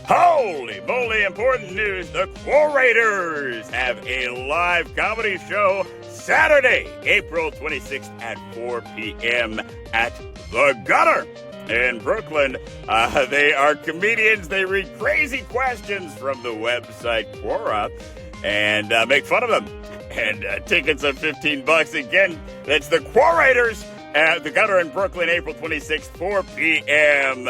Holy moly, important news. The Quorators have a live comedy show Saturday, April 26th at 4 p.m. at The Gutter in Brooklyn. They are comedians. They read crazy questions from the website Quora and make fun of them. And tickets are $15. Again, that's the Quorators at The Gutter in Brooklyn, April 26th, 4 p.m.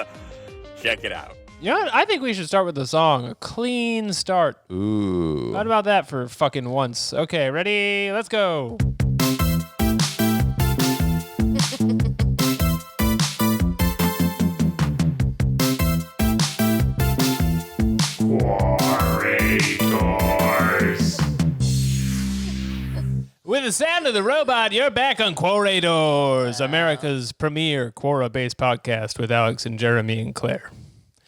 Check it out. You know what? I think we should start with the song. A clean start. Ooh. What about that for fucking once? Okay, ready? Let's go. Quorators. With the sound of the robot, you're back on Quorators, America's premier Quora-based podcast with Alex and Jeremy and Claire.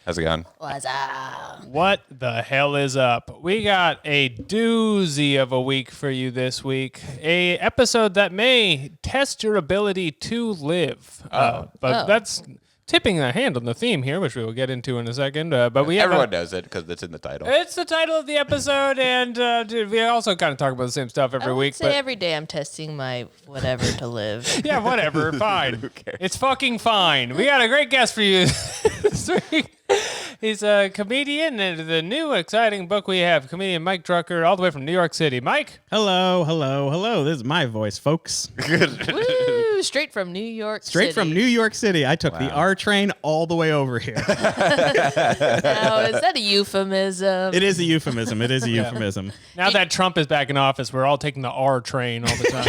How's it going? What's up? What the hell is up? We got a doozy of a week for you this week. A episode that may test your ability to live. But that's tipping the hand on the theme here, which we will get into in a second. But Everyone knows it because it's in the title. It's the title of the episode, and we also kind of talk about the same stuff every week. Say every day I'm testing my whatever to live. Yeah, whatever. Fine. Who cares? It's fucking fine. We got a great guest for you this week. He's a comedian, and the new exciting book we have, comedian Mike Drucker, all the way from New York City. Mike? Hello, hello, hello. This is my voice, folks. Woo! Straight from New York City. Straight from New York City. I took the R train all the way over here. Now, is that a euphemism? It is a euphemism. It is a euphemism. Now that Trump is back in office, we're all taking the R train all the time.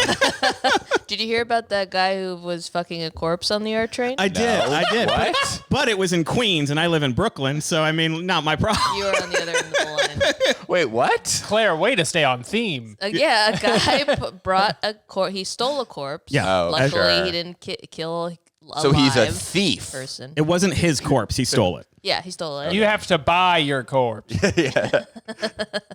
Did you hear about that guy who was fucking a corpse on the R train? I did. What? But it was in Queens, and I live in Brooklyn, so, I mean, not my problem. You were on the other end of the line. Wait, what? Claire, way to stay on theme. Yeah, a guy brought a corpse. He stole a corpse. Yeah. Oh, Luckily, sure. he didn't kill a So he's a live thief. person. It wasn't his corpse. He stole it. Yeah, he stole it. You have to buy your corpse.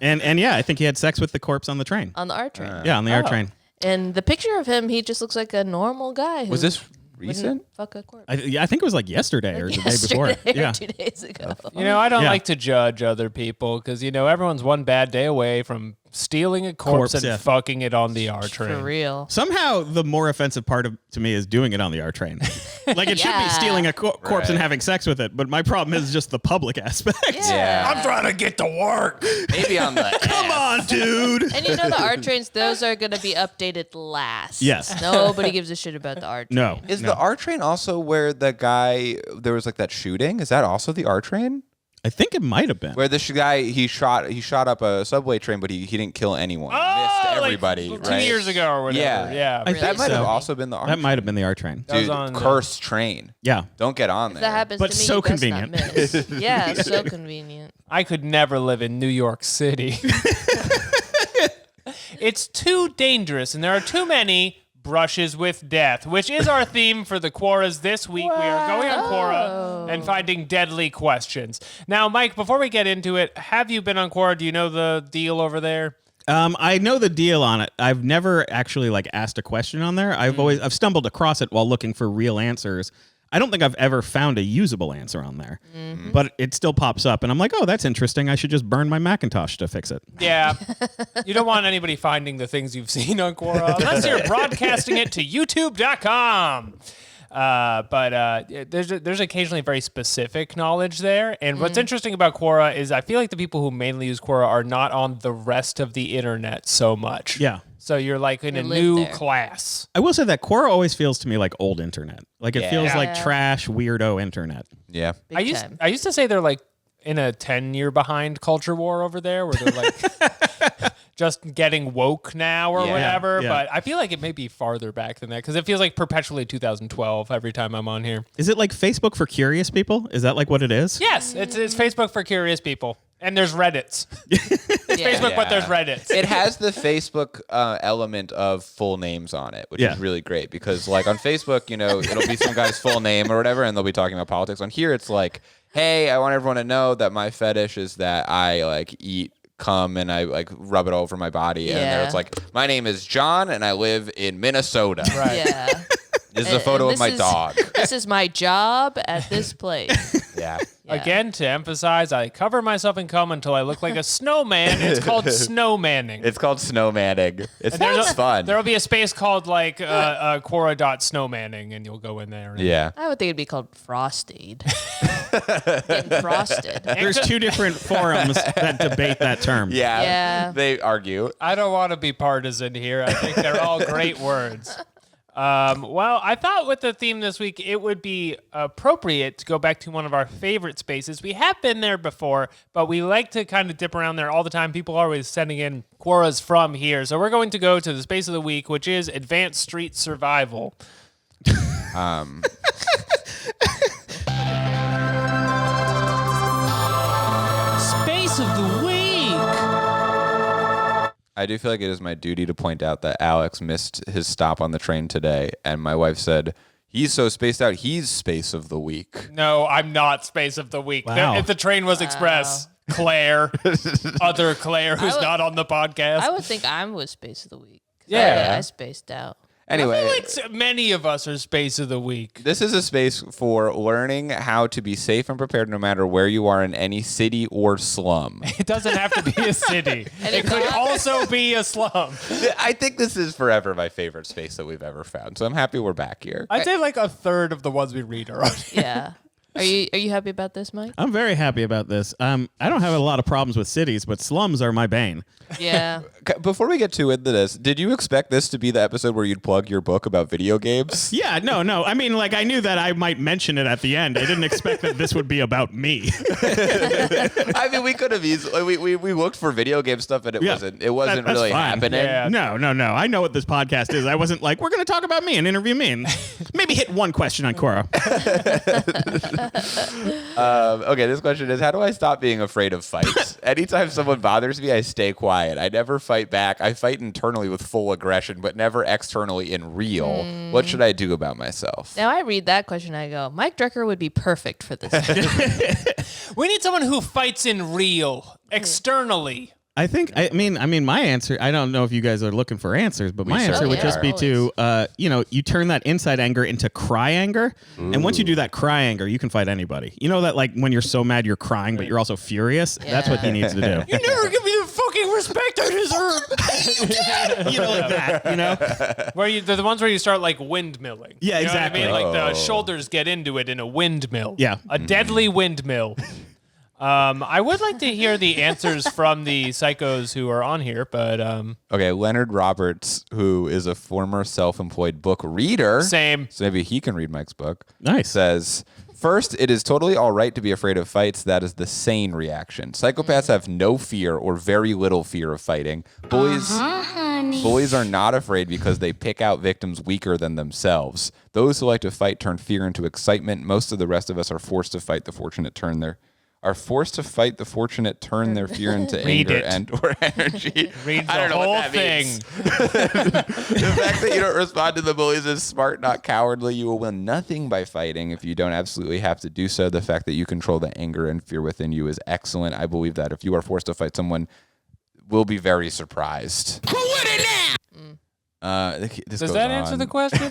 And yeah, I think he had sex with the corpse on the train. on the R train. Yeah, on the R train. And the picture of him, he just looks like a normal guy. Who Was this wouldn't recent? Fuck a corpse. I think it was like yesterday or the day before. Yesterday or Yeah. 2 days ago. You know, I don't Yeah. like to judge other people because, you know, everyone's one bad day away from stealing a corpse and yeah. fucking it on the R train. For real. Somehow, the more offensive part to me is doing it on the R train. Like, it should be Yeah. stealing a corpse and Right. having sex with it, but my problem is just the public aspect. Yeah. I'm trying to get to work. Maybe on the Come on, dude. And you know the R trains, those are going to be updated last. Yes. Nobody gives a shit about the R train. No. Is no. the R train also where the guy, there was like that shooting? Is that also the R train? I think it might have been. Where this guy, he shot up a subway train, but he didn't kill anyone. He missed everybody, like right? 2 years ago or whatever. Yeah. I That think might have so. also been the R That train. might have been the R train. That was Dude, on the- cursed train. Yeah. Don't get on there. If that happens But to me, so you best convenient. not miss. Yeah, so convenient. I could never live in New York City. It's too dangerous, and there are too many brushes with death, which is our theme for the Quoras this week. We are going on Quora and finding deadly questions. Now, Mike, before we get into it, have you been on Quora? Do you know the deal over there? I know the deal on it. I've never actually asked a question on there. I've stumbled across it while looking for real answers. I don't think I've ever found a usable answer on there, but it still pops up, and I'm like, oh, that's interesting. I should just burn my Macintosh to fix it. Yeah. You don't want anybody finding the things you've seen on Quora unless you're broadcasting it to youtube.com. But there's occasionally very specific knowledge there. And what's interesting about Quora is I feel like the people who mainly use Quora are not on the rest of the internet so much. Yeah. So you're like in You a live new there. class. I will say that Quora always feels to me like old internet. Like, it feels like Yeah. trash, weirdo internet. Yeah. Big time. I used to say they're like in a 10-year behind culture war over there where they're like just getting woke now or Yeah. whatever. Yeah. But I feel like it may be farther back than that because it feels like perpetually 2012 every time I'm on here. Is it like Facebook for curious people? Is that like what it is? Yes, it's Facebook for curious people. And there's Reddits. It's Yeah. Facebook, but there's Reddits. It has the Facebook element of full names on it, which Yeah. is really great because, like, on Facebook, you know, it'll be some guy's full name or whatever, and they'll be talking about politics. On here, it's like, hey, I want everyone to know that my fetish is that I, like, eat cum and I, like, rub it all over my body. And there Yeah. it's like, my name is John, and I live in Minnesota. Right. Yeah. This is a photo of this my is- dog. This is my job at this place. Yeah. Yeah. Again, to emphasize, I cover myself in cum until I look like a snowman. It's called snowmanning. It's called snowmanning. It sounds fun. There will be a space called like Quora.snowmanning, and you'll go in there. And yeah. I would think it'd be called frosted. Getting frosted. There's two different forums that debate that term. Yeah. Yeah. They argue. I don't want to be partisan here. I think they're all great words. Well, I thought with the theme this week, it would be appropriate to go back to one of our favorite spaces. We have been there before, but we like to kind of dip around there all the time. People are always sending in Quoras from here. So we're going to go to the space of the week, which is Advanced Street Survival. Space of the week. I do feel like it is my duty to point out that Alex missed his stop on the train today, and my wife said, he's so spaced out, he's space of the week. No, I'm not space of the week. Wow. If the train was express, Claire, other Claire who's not on the podcast. I would think I was space of the week. Yeah. I spaced out. Anyway, I feel like many of us are space of the week. this is a space for learning how to be safe and prepared no matter where you are in any city or slum. It doesn't have to be a city. And It it's could not- also be a slum. I think this is forever my favorite space that we've ever found, so I'm happy we're back here. I'd say like a third of the ones we read are on here. Yeah. Are you happy about this, Mike? I'm very happy about this. I don't have a lot of problems with cities, but slums are my bane. Yeah. Before we get too into this, did you expect this to be the episode where you'd plug your book about video games? Yeah, no. I mean, like, I knew that I might mention it at the end. I didn't expect that this would be about me. I mean, we could have easily we looked for video game stuff and it Yeah, wasn't that's really fine. happening. Yeah. No. I know what this podcast is. I wasn't like, we're going to talk about me and interview me and maybe hit one question on Quora. Okay, this question is, how do I stop being afraid of fights? Anytime someone bothers me, I stay quiet. I never fight back. I fight internally with full aggression, but never externally in real. What should I do about myself? Now I read that question, I go, Mike Drucker would be perfect for this. We need someone who fights in real, externally. I think, I mean, my answer, I don't know if you guys are looking for answers, but my answer would certainly just are. be to, you turn that inside anger into cry anger. And once you do that cry anger, you can fight anybody. You know that, like, when you're so mad, you're crying, but you're also furious? That's what he needs to do. You never give me the fucking respect I deserve. Like that, Where they're the ones where you start like windmilling. Yeah, You know what I exactly. mean? Like the shoulders get into it in a windmill. Yeah. A deadly windmill. I would like to hear the answers from the psychos who are on here, but Okay, Leonard Roberts, who is a former self-employed book reader. same. So maybe he can read Mike's book. Nice. Says, first, it is totally all right to be afraid of fights. That is the sane reaction. Psychopaths have no fear or very little fear of fighting. Bullies are not afraid because they pick out victims weaker than themselves. Those who like to fight turn fear into excitement. Most of the rest of us are forced to fight. The fortunate turn their fear into Read anger it. and or energy. Read I don't the know whole what that thing. means. The fact that you don't respond to the bullies is smart, not cowardly. You will win nothing by fighting if you don't absolutely have to do so. The fact that you control the anger and fear within you is excellent. I believe that if you are forced to fight someone, we'll be very surprised. Who would it now? Does that answer the question?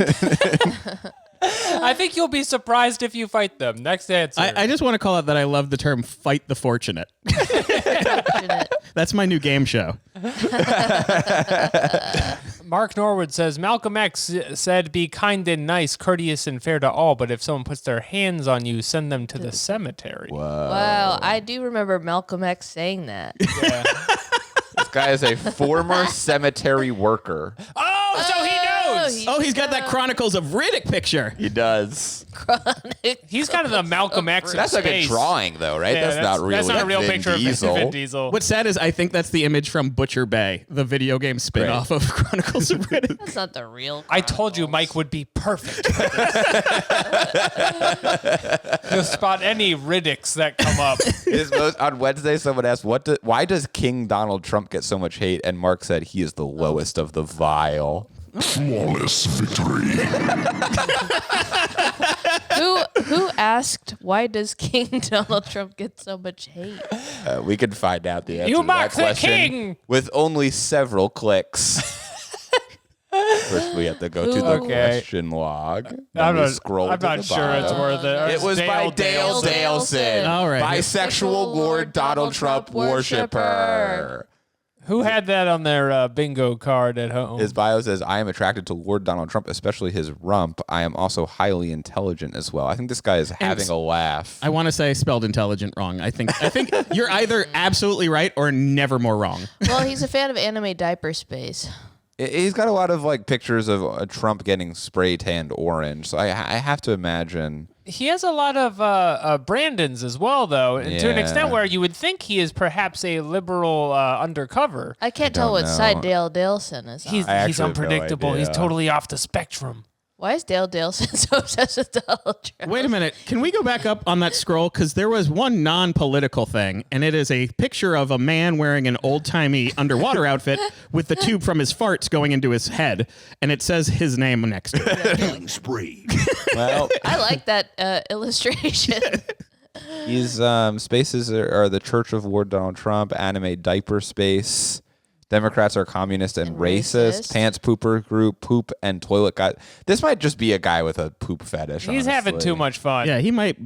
I think you'll be surprised if you fight them. Next answer. I just want to call out that I love the term fight the fortunate. That's my new game show. Mark Norwood says, Malcolm X said, be kind and nice, courteous and fair to all, but if someone puts their hands on you, send them to the cemetery. Wow, I do remember Malcolm X saying that. Yeah. This guy is a former cemetery worker. Oh, so he knows. He's got that Chronicles of Riddick picture. He does. He's kind of the Malcolm X of That's like a space. drawing, though, right? Yeah, that's not really That's not a real Vin picture Diesel. of Vin Diesel. What's sad is I think that's the image from Butcher Bay, the video game spin-off of Chronicles of Riddick. That's not the real I told you Mike would be perfect for this. He'll spot any Riddicks that come up. On Wednesday, someone asked, why does King Donald Trump get so much hate? And Mark said he is the lowest of the vile. Flawless victory. Who asked, why does King Donald Trump get so much hate? We can find out the answer You to that mock the question king! with only several clicks. First, we have to go to the Okay. question log. Then I'm we not, scroll I'm to not the sure it's bottom. worth it. It was by Dale Daleson. All right. Bisexual Lord Donald Trump worshiper. Who had that on their bingo card at home? His bio says, I am attracted to Lord Donald Trump, especially his rump. I am also highly intelligent as well. I think this guy is having a laugh. I want to say spelled intelligent wrong. I think you're either absolutely right or never more wrong. Well, he's a fan of anime diaper space. He's got a lot of like pictures of Trump getting spray tanned orange. So I have to imagine. He has a lot of Brandons as well, though, and to an Yeah. extent where you would think he is perhaps a liberal undercover. I can't tell don't what know. side Dale Daleson is on. He's I actually have no unpredictable. He's idea. totally off the spectrum. Why is Dale Daleson so obsessed with Donald Trump? Wait a minute. Can we go back up on that scroll? Because there was one non-political thing, and it is a picture of a man wearing an old-timey underwater outfit with the tube from his farts going into his head, and it says his name next to it. Killing spree. Well, I like that illustration. he's spaces are the Church of Lord Donald Trump, anime diaper space. Democrats are communist and racist. racist. Pants pooper group, poop and toilet guy. This might just be a guy with a poop fetish. He's having honestly. too much fun. Yeah, he might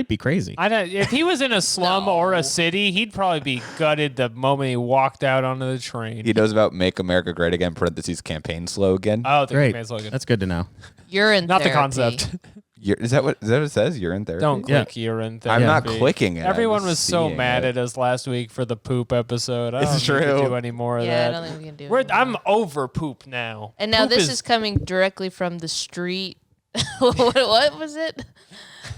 be crazy. I don't, if he was in a slum or a city, he'd probably be gutted the moment he walked out onto the train. He knows about "Make America Great Again" (parentheses campaign slogan). Oh, the Great. campaign slogan. That's good to know. Urine Not the therapy. concept. Is that what it says? You're in therapy. Don't Yeah. click urine therapy. I'm not clicking it. Everyone I'm was so seeing mad it. at us last week for the poop episode. I It's don't think we true. do any more of Yeah, I that. don't think we can do We're, it. I'm over poop now. And now Poop this is coming directly from the street. what was it?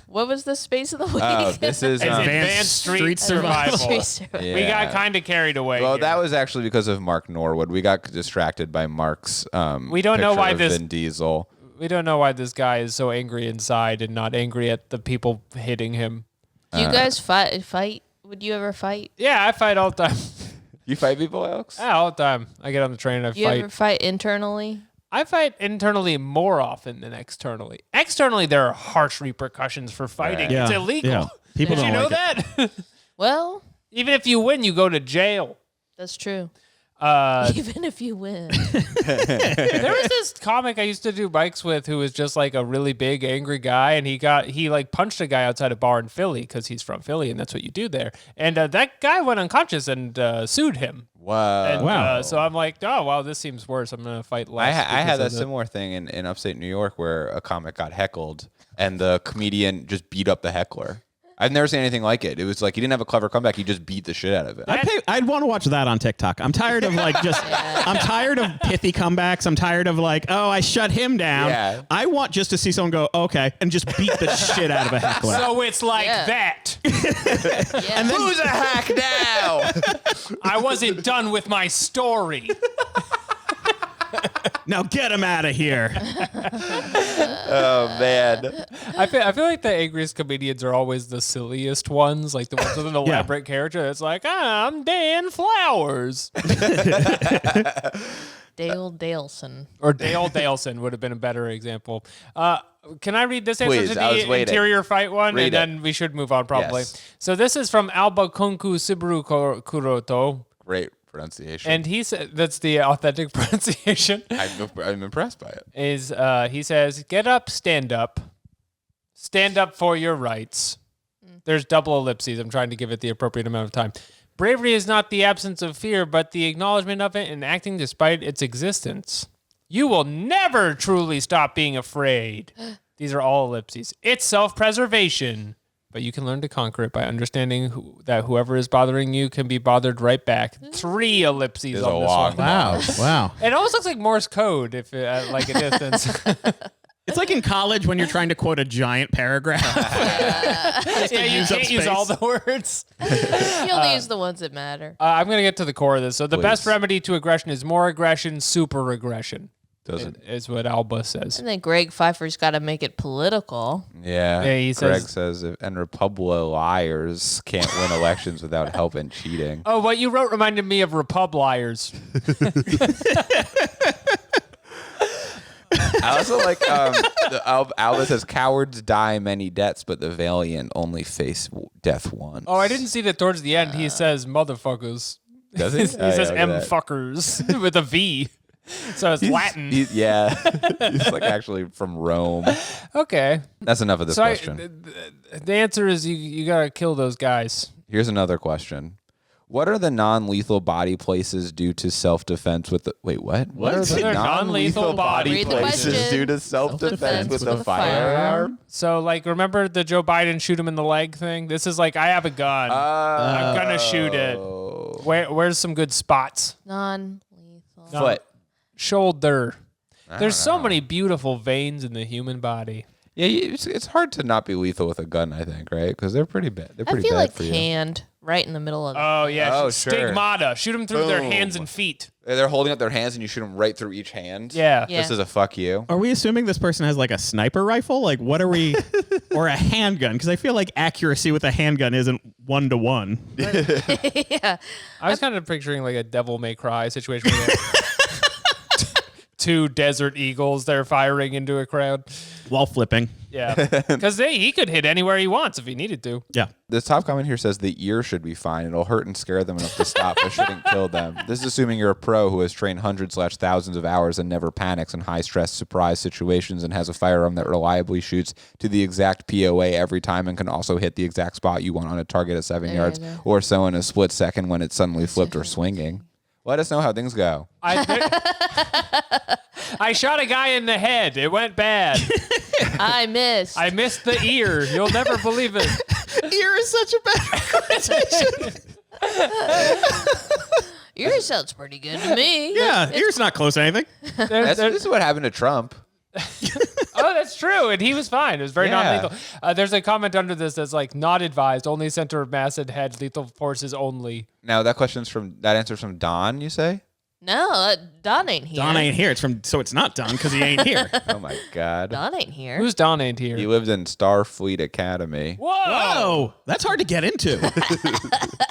What was the space of the week? Oh, this is. It's um, Advanced Street Street Survival. Street survival. Yeah. We got kind of carried away. Well, here. that was actually because of Mark Norwood. We got distracted by Mark's. We don't know picture why of this- Vin Diesel. We don't know why this guy is so angry inside and not angry at the people hitting him. Do you guys fight? Would you ever fight? Yeah, I fight all the time. You fight people, Alex? Yeah, all the time. I get on the train and I Do you fight. ever fight internally? I fight internally more often than externally. Externally, there are harsh repercussions for fighting. Yeah. It's illegal. Yeah. People Did you don't know like that? Well, Even if you win, you go to jail. that's true. Uh, Even if you win. there was this comic I used to do bikes with who was just like a really big angry guy, and he like punched a guy outside a bar in Philly because he's from Philly and that's what you do there. And that guy went unconscious and sued him. Wow. And, Wow. so I'm like, oh wow, this seems worse. I'm gonna fight I less. had because a of the- similar thing in upstate New York where a comic got heckled and the comedian just beat up the heckler. I've never seen anything like it. It was like he didn't have a clever comeback. He just beat the shit out of it. I'd want to watch that on TikTok. I'm tired of I'm tired of pithy comebacks. I'm tired of like, oh, I shut him down. Yeah. I want just to see someone go, okay, and just beat the shit out of a heckler. So it's like Yeah. that. Yeah. Who's a hack now? I wasn't done with my story. Now get him out of here. Oh man. I feel like the angriest comedians are always the silliest ones, like the ones with an elaborate character. It's like, I'm Dan Flowers. Dale Daleson. Or Dale Daleson would have been a better example. Can I read this answer Please, to I was the waiting. interior fight one? Read and it. then we should move on probably. Yes. So this is from Alba Kunku Subaru Kuroto. Great pronunciation. And he said, that's the authentic pronunciation, I'm impressed by it. is he says, get up, stand up for your rights. There's double ellipses. I'm trying to give it the appropriate amount of time. Bravery is not the absence of fear, but the acknowledgement of it and acting despite its existence. You will never truly stop being afraid. These are all ellipses. It's self-preservation, but you can learn to conquer it by understanding that whoever is bothering you can be bothered right back. 3 ellipses There's on a this long one. Wow. It almost looks like Morse code if at like a distance. It's like in college when you're trying to quote a giant paragraph. Yeah, you use up can't use all the space. words. You only use the ones that matter. I'm going to get to the core of this. So the best Please. remedy to aggression is more aggression, super aggression, Doesn't. is what Alba says. And then Greg Pfeiffer's got to make it political. Yeah. Yeah, he Greg says- says, and Republic liars can't win elections without help and cheating. Oh, what you wrote reminded me of Republiars. I also like Alba says, cowards die many deaths, but the valiant only face death once. Oh, I didn't see that towards the end. He says motherfuckers. Does He he? says look at M that. fuckers with a V. So it's Latin. Yeah. He's like actually from Rome. Okay. That's enough of this So question. The answer is you gotta kill those guys. Here's another question. What are the non-lethal body places due to self-defense with the... Wait, what? What are the They're non-lethal non-lethal body Read the places question. due to self-defense with a a firearm? So like, remember the Joe Biden shoot him in the leg thing? This is like, I have a gun. I'm gonna shoot it. Where's some good spots? Non-lethal. Foot. Shoulder. There's so many beautiful veins in the human body. Yeah, it's hard to not be lethal with a gun, I think, right? Because they're pretty bad. They're I pretty feel bad like for you. hand right in the middle of. Oh yeah, Oh, sure. stigmata. Shoot them through their Boom. hands and feet. They're holding up their hands and you shoot them right through each hand. Yeah. Yeah. This is a fuck you. Are we assuming this person has like a sniper rifle? Like, what are we, or a handgun? Because I feel like accuracy with a handgun isn't 1-to-1. Yeah. I was kind of picturing like a Devil May Cry situation where two desert eagles they're firing into a crowd. While flipping. Yeah, because he could hit anywhere he wants if he needed to. Yeah. This top comment here says the ear should be fine. It'll hurt and scare them enough to stop, but shouldn't kill them. This is assuming you're a pro who has trained hundreds/thousands of hours and never panics in high-stress surprise situations and has a firearm that reliably shoots to the exact POA every time and can also hit the exact spot you want on a target at 7 There yards you go. or so in a split second when it's suddenly flipped or swinging. Let us know how things go. I shot a guy in the head. It went bad. I missed. I missed the ear. You'll never believe it. Ear is such a bad Yours sounds pretty good to me. Yeah, ear's not close to anything. This is what happened to Trump. Oh, that's true. And he was fine. It was very Yeah. non-lethal. There's a comment under this that's like, not advised. Only center of mass and head. Lethal forces only. Now, that answer's from Don, you say? No, Don ain't here. Don ain't here. So it's not Don because he ain't here. Oh, my God. Don ain't here. Who's Don ain't here? He lived in Starfleet Academy. Whoa! Whoa, that's hard to get into.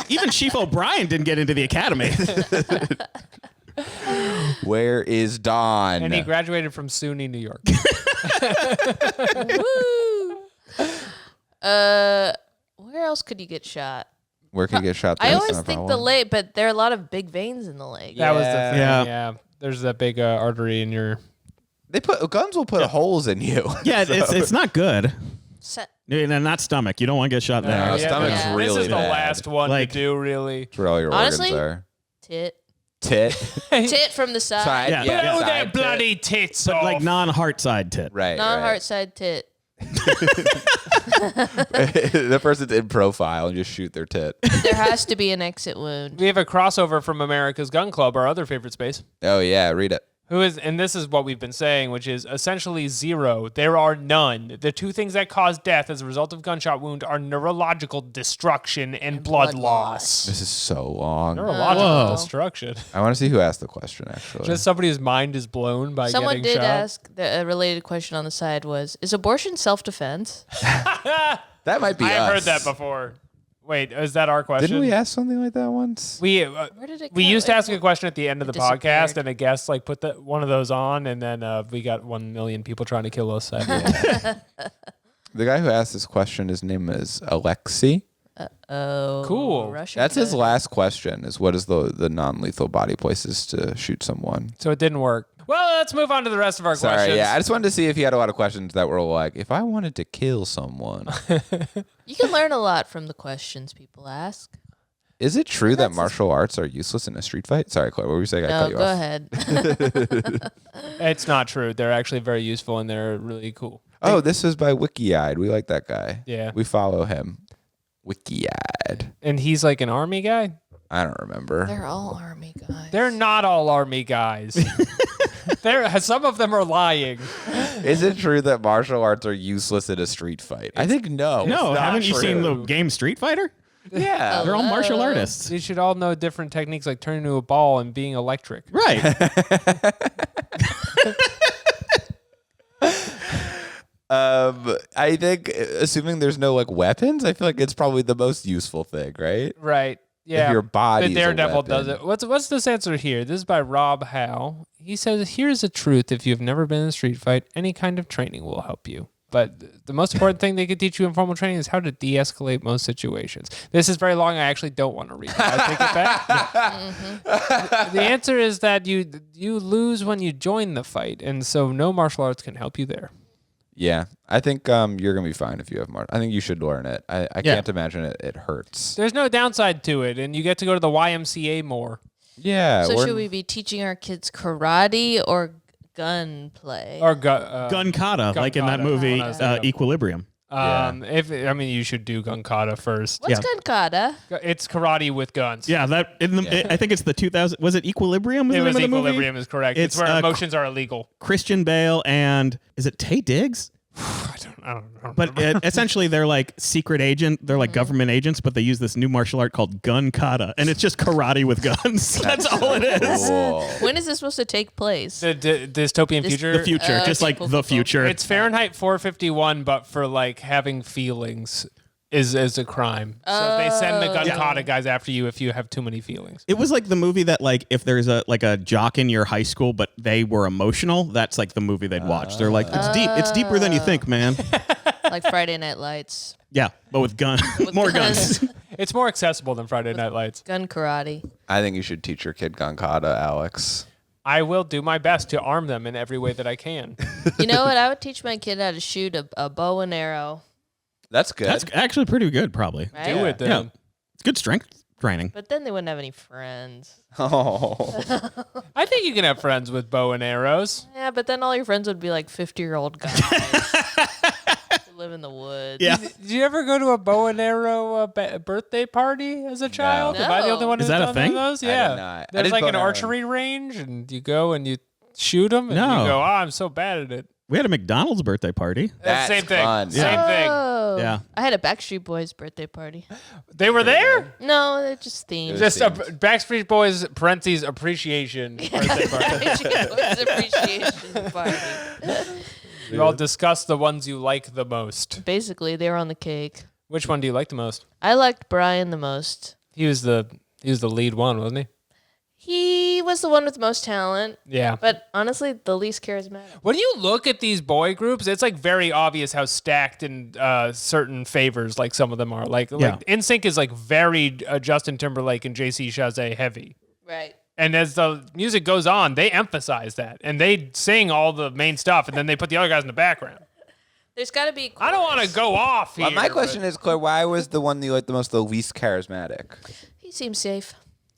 Even Chief O'Brien didn't get into the academy. Where is Don? And he graduated from SUNY, New York. Woo. Where else could you get shot? Where could he get shot? I That's always not a think the problem. leg, but there are a lot of big veins in the leg. That was the thing. Yeah. Yeah. There's that big artery in your... Guns will put holes in you. Yeah, it's not good. Se- No, not stomach. You don't want to get shot there. No, stomach's Yeah. really This is the bad. last one Like- to do, really. That's where all your Honestly, organs are. tit. Tit. Tit from the side. Side. Yeah. Yeah. Blow Side their tit. bloody tits off. Like non-heart side tit. Right. Non-heart right. side tit. The person's in profile and just shoot their tit. There has to be an exit wound. We have a crossover from America's Gun Club, our other favorite space. Oh, yeah. Read it. Who is, and this is what we've been saying, which is essentially zero. There are none. The two things that cause death as a result of gunshot wound are neurological destruction and blood loss. This is so long. Neurological Whoa. destruction. I want to see who asked the question, actually. Just somebody whose mind is blown by Someone getting did shot. ask, a related question on the side was, is abortion self-defense? that might be I've heard us. that before. Wait, is that our question? Didn't we ask something like that once? We Where did it we go? used to It- ask a question at the end of the disappeared. podcast, and a guest like put one of those on, and then we got 1 million people trying to kill us. The guy who asked this question, his name is Alexei. Oh, Cool. Russian That's his code. last question, is what is the non-lethal body places to shoot someone? So it didn't work. Well, let's move on to the rest of our Sorry, questions. yeah. I just wanted to see if he had a lot of questions that were like, if I wanted to kill someone. You can learn a lot from the questions people ask. Is it true that martial arts are useless in a street fight? Sorry, Chloe, what were you saying? I No, cut you go off. ahead. It's not true. They're actually very useful and they're really cool. Oh, this is by Wiki-eyed. We like that guy. Yeah. We follow him. Wiki-eyed. And he's like an army guy? I don't remember. They're all army guys. They're not all army guys. Some of them are lying. Is it true that martial arts are useless in a street fight? I think no. No, It's not haven't you seen the true. game Street Fighter? Yeah. They're all martial artists. You should all know different techniques like turning into a ball and being electric. Right. I think, assuming there's no like weapons, I feel like it's probably the most useful thing, right? Right. Yeah. your body's the a Daredevil does weapon. it. What's this answer here? This is by Rob Howe. He says, "Here's the truth. If you've never been in a street fight, any kind of training will help you." But the most important thing they could teach you in formal training is how to de-escalate most situations. This is very long. I actually don't want to read it. I take it back. The answer is that you lose when you join the fight, and so no martial arts can help you there. Yeah, I think you're gonna be fine if you have I think you should learn it. I can't imagine it hurts. There's no downside to it, and you get to go to the YMCA more. Yeah. So should we be teaching our kids karate or gunplay? Or gun kata, like in that kata, movie when I was thinking. Equilibrium. You should do gun kata first. What's gun kata? It's karate with guns. Yeah, I think it's the 2000. Was it Equilibrium? It the was name of the movie? Equilibrium is correct. It's where emotions are illegal. Christian Bale and is it Taye Diggs? I don't know. But essentially, they're like secret agent. They're like government agents, but they use this new martial art called gun kata, and it's just karate with guns. That's all it is. Cool. When is this supposed to take place? The dystopian future. The future, just like the future. It's Fahrenheit 451, but for like having feelings is a crime. So they send the gun kata guys after you if you have too many feelings. It was like the movie that like if there's a jock in your high school, but they were emotional. That's like the movie they'd watch. They're like, it's deep. It's deeper than you think, man. Like Friday Night Lights. Yeah, but with more guns. It's more accessible than Friday Night Lights. Gun karate. I think you should teach your kid gun kata, Alex. I will do my best to arm them in every way that I can. You know what? I would teach my kid how to shoot a bow and arrow. That's good. That's actually pretty good, probably. Right? Do it then. Yeah, it's good strength training. But then they wouldn't have any friends. Oh. I think you can have friends with bow and arrows. Yeah, but then all your friends would be like 50-year-old guys who live in the woods. Yeah. Did you ever go to a bow and arrow birthday party as a child? No. Am I the only one who's Is that a done thing? those? I did Yeah. not. I There's did like bow an and arrow. archery range, and you go and you shoot them, and No. you go, I'm so bad at it. We had a McDonald's birthday party. That's That's same thing. fun. Same thing. Oh. Yeah. I had a Backstreet Boys birthday party. They were there? No, they're just themed. Just a Backstreet Boys parentheses appreciation birthday party. Backstreet Boys appreciation party. You all discuss the ones you like the most. Basically, they were on the cake. Which one do you like the most? I liked Brian the most. He was the lead one, wasn't he? He was the one with the most talent, Yeah. but honestly, the least charismatic. When you look at these boy groups, it's like very obvious how stacked in certain favors like some of them are. Like NSYNC is like very Justin Timberlake and JC Chazé heavy. Right. And as the music goes on, they emphasize that. And they sing all the main stuff, and then they put the other guys in the background. There's got to be. I don't want to go off here. Well, my question is, Claire, why was the one that you liked the most the least charismatic? He seems safe.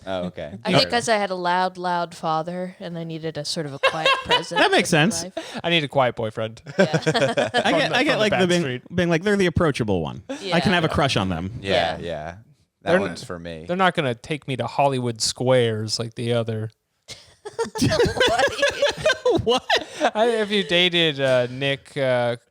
Oh, okay. I think because I had a loud father, and I needed a sort of a quiet presence. That makes in my sense. life. I need a quiet boyfriend. I get like the the being like they're the approachable one. I can have a crush on them. Yeah. Yeah. That They're- one's for me. They're not going to take me to Hollywood Squares like the other. What? If you dated Nick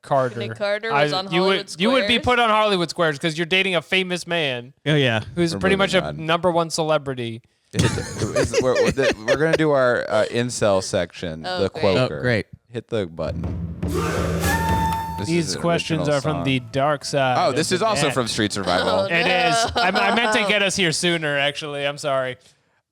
Carter, Nick Carter was on you Hollywood you would be Squares? put on Hollywood Squares because you're dating a famous man Oh yeah. who's We're pretty much a moving on. #1 celebrity. We're gonna do our incel section, Oh, the great. Quoker. Oh, great. Hit the button. This is These an questions original are from song. the dark side. Oh, of this the is also net. from Street Survival. It is. I meant to get us here sooner. Actually, I'm sorry.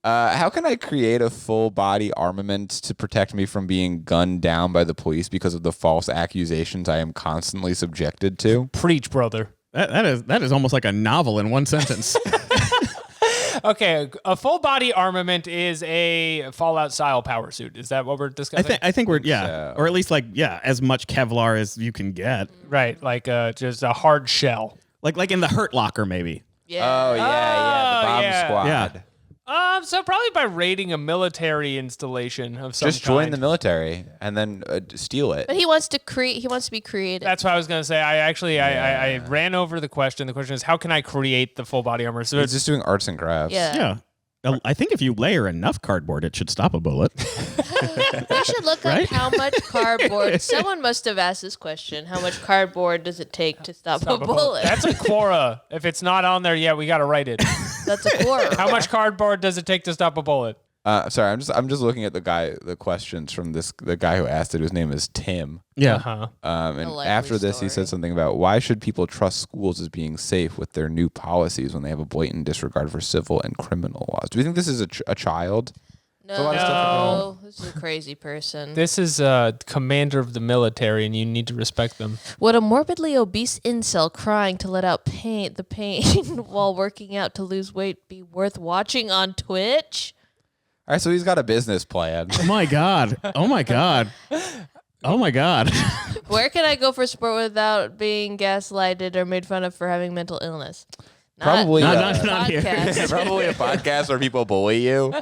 How can I create a full body armament to protect me from being gunned down by the police because of the false accusations I am constantly subjected to? Preach, brother. That is almost like a novel in one sentence. Okay, a full body armament is a Fallout style power suit. Is that what we're discussing? I think we're so. or at least like as much Kevlar as you can get. Right, like just a hard shell. Like in the Hurt Locker maybe. Yeah. Oh yeah, the bomb yeah. squad. Yeah. So probably by raiding a military installation of some Just join kind. the military and then steal it. But he wants to create. He wants to be creative. That's what I was gonna say. I ran over the question. The question is, how can I create the full body armor? So It's it's just doing arts and crafts. Yeah. Yeah. I think if you layer enough cardboard, it should stop a bullet. We should look up Right? how much cardboard. Someone must have asked this question. How much cardboard does it take to stop a bullet? That's a Quora. If it's not on there yet, we gotta write it. That's a quarter. How much cardboard does it take to stop a bullet? Sorry, I'm just looking at the questions from the guy who asked it, whose name is Tim. Yeah. Uh-huh. And likely after this, he story. said something about why should people trust schools as being safe with their new policies when they have a blatant disregard for civil and criminal laws? Do we think this is a child? a lot of stuff No, this is a crazy person. This is a commander of the military, and you need to respect them. Would a morbidly obese incel crying to let out pain while working out to lose weight be worth watching on Twitch? All right, so he's got a business plan. Oh my god. Oh my god. Oh my god. Where can I go for sport without being gaslighted or made fun of for having mental illness? Probably not here. podcast. probably a podcast where people bully you.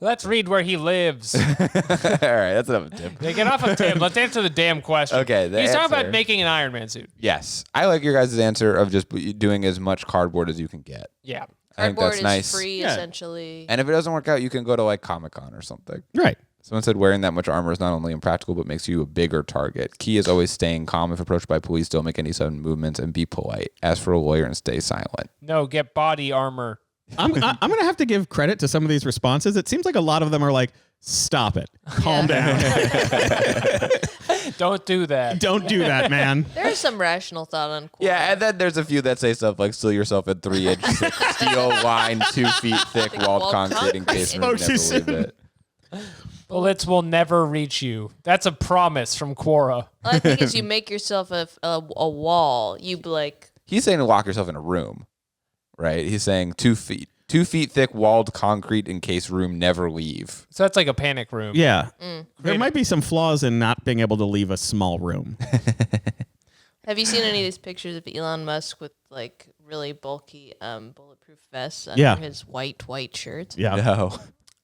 Let's read where he lives. All right, that's enough of Tim. Yeah, get off of Tim. Let's answer the damn question. Okay, the He's talking answer. about making an Iron Man suit. Yes, I like your guys' answer of just doing as much cardboard as you can get. Yeah. I think Cardboard that's is nice. free, Yeah. essentially. And if it doesn't work out, you can go to like Comic-Con or something. Right. Someone said wearing that much armor is not only impractical, but makes you a bigger target. Key is always staying calm if approached by police. Don't make any sudden movements and be polite. Ask for a lawyer and stay silent. No, get body armor. I'm going to have to give credit to some of these responses. It seems like a lot of them are like, stop it. Calm down. Don't do that. Don't do that, man. There's some rational thought on Quora. Yeah, and then there's a few that say stuff like seal yourself in 3-inch thick steel line, 2 feet thick walled walled concrete in case concrete. room never leave it. Bullets will never reach you. That's a promise from Quora. All I think is you make yourself a wall. You like He's saying to lock yourself in a room, right? He's saying 2 feet. 2 feet thick walled concrete in case room never leave. So that's like a panic room. Yeah. There might be some flaws in not being able to leave a small room. Have you seen any of these pictures of Elon Musk with like really bulky bulletproof vests under his white shirts? Yeah. No.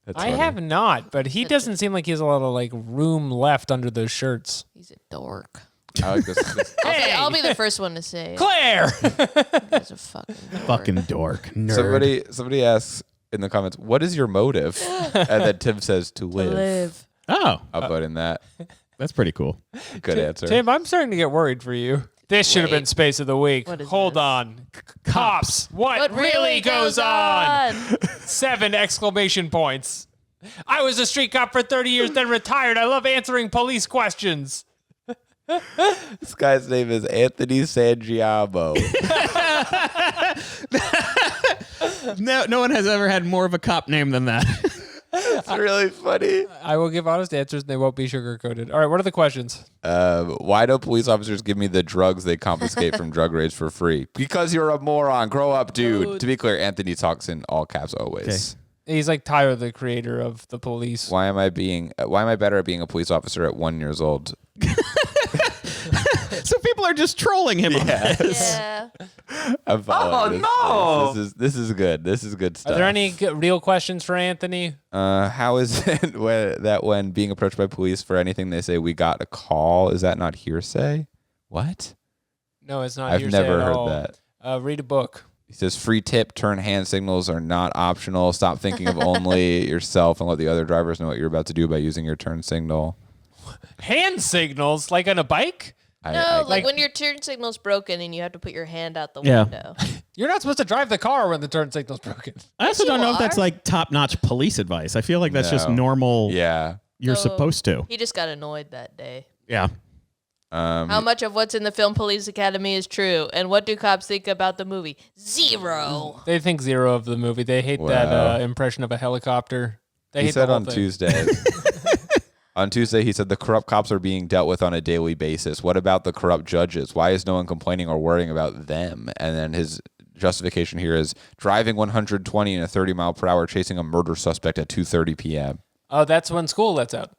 That's I funny. have not, but he doesn't seem like he has a lot of like room left under those shirts. He's a dork. I like this. I'll be the first one to say it. Claire! He's a fucking dork. Fucking dork. Nerd. Somebody asks in the comments, what is your motive? And then Tim says to live. Live. Oh, I'll put in that. that's pretty cool. Good answer. Tim, I'm starting to get worried for you. This should have been Wait. Space of the Week. What is Hold this? on. Cops. What really goes on? 7 exclamation points. I was a street cop for 30 years, then retired. I love answering police questions. This guy's name is Anthony Sangiamo. No one has ever had more of a cop name than that. It's really funny. I will give honest answers and they won't be sugar-coated. All right, what are the questions? Why don't police officers give me the drugs they confiscate from drug raids for free? Because you're a moron. Grow up, dude. To be clear, Anthony talks in all caps always. He's like Tyler, the creator of the police. Why am I better at being a police officer at 1 years old? So people are just trolling him on this. Yeah. I'm following this. This is good. This is good stuff. Are there any real questions for Anthony? How is it when being approached by police for anything they say we got a call? Is that not hearsay? What? No, it's not. I've hearsay never at heard all. that. Read a book. He says free tip, turn hand signals are not optional. Stop thinking of only yourself and let the other drivers know what you're about to do by using your turn signal. Hand signals, like on a bike? No, like like- when your turn signal's broken and you have to put your hand out the Yeah. window. You're not supposed to drive the car when the turn signal's broken. I also Yes, don't you know if that's are. like top-notch police advice. I feel like that's just No. normal. Yeah. You're So- supposed to. He just got annoyed that day. Yeah. How much of what's in the film Police Academy is true? And what do cops think about the movie? 0. They think 0 of the movie. They hate Wow. that impression of a helicopter. They He hate said the whole on thing. Tuesday. On Tuesday, he said the corrupt cops are being dealt with on a daily basis. What about the corrupt judges? Why is no one complaining or worrying about them? And then his justification here is driving 120 in a 30-mile-per-hour, chasing a murder suspect at 2:30 p.m. Oh, that's when school lets out.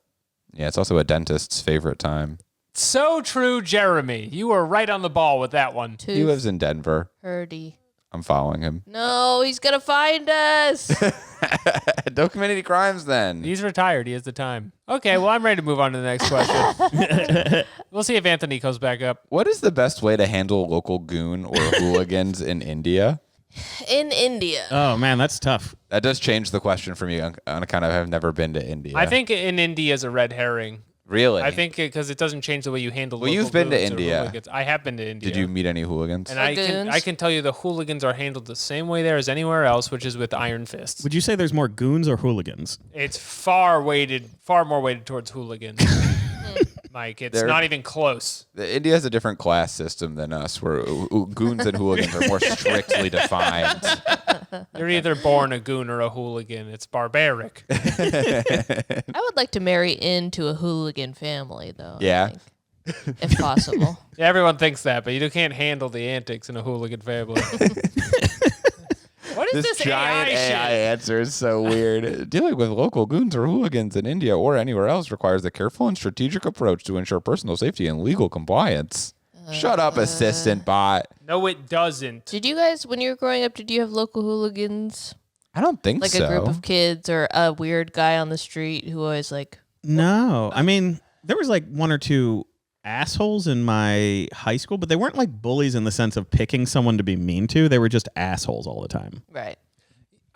Yeah, it's also a dentist's favorite time. So true, Jeremy. You were right on the ball with that one. He lives in Denver. Purdy. I'm following him. No, he's going to find us. Don't commit any crimes then. He's retired. He has the time. Okay, well, I'm ready to move on to the next question. We'll see if Anthony comes back up. What is the best way to handle a local goon or hooligans in India? In India. Oh, man, that's tough. That does change the question for me on account of I've never been to India. I think in India is a red herring. Really? I think because it doesn't change the way you handle. Well, local you've been to goons or India. hooligans. I have been to India. Did you meet any hooligans? And Or I goons? can tell you the hooligans are handled the same way there as anywhere else, which is with iron fists. Would you say there's more goons or hooligans? It's far more weighted towards hooligans. Mike. It's not even close. India has a different class system than us, where goons and hooligans are more strictly defined. You're either born a goon or a hooligan. It's barbaric. I would like to marry into a hooligan family, though. Yeah. I think, if possible. Yeah, everyone thinks that, but you can't handle the antics in a hooligan family. What is this giant AI shit? AI answer is so weird. Dealing with local goons or hooligans in India or anywhere else requires a careful and strategic approach to ensure personal safety and legal compliance. Shut up, assistant bot. No, it doesn't. Did you guys, when you were growing up, did you have local hooligans? I don't think Like so. a group of kids or a weird guy on the street who always like... No. I mean, there was like one or two assholes in my high school, but they weren't like bullies in the sense of picking someone to be mean to. They were just assholes all the time. Right.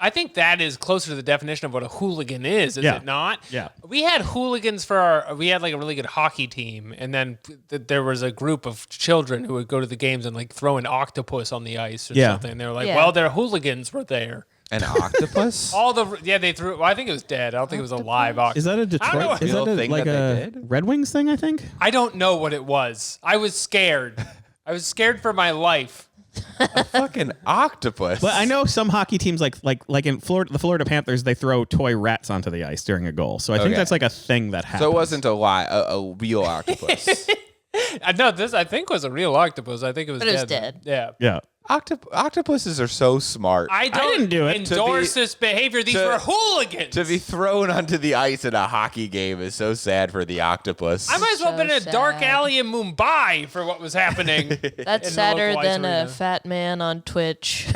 I think that is closer to the definition of what a hooligan is it not? Yeah. We had hooligans we had like a really good hockey team, and then there was a group of children who would go to the games and like throw an octopus on the ice or something. And they were like, well, their hooligans were there. An octopus? They threw. Well, I think it was dead. I don't think it was a live octopus. Is that a Detroit? Is that thing like that a they did? Red Wings thing? I think. I don't know what it was. I was scared. I was scared for my life. A fucking octopus. But I know some hockey teams, like in Florida, the Florida Panthers, they throw toy rats onto the ice during a goal. So I think that's like a thing that happens. So it wasn't a real octopus. No, this I think was a real octopus. I think it was But dead. it was dead. Yeah. Yeah. Octopuses are so smart. I didn't do it. endorse this behavior. These were hooligans. To be thrown onto the ice in a hockey game is so sad for the octopus. I might as well have been in a So dark sad. alley in Mumbai for what was happening. That's in the sadder local ice than arena. a fat man on Twitch.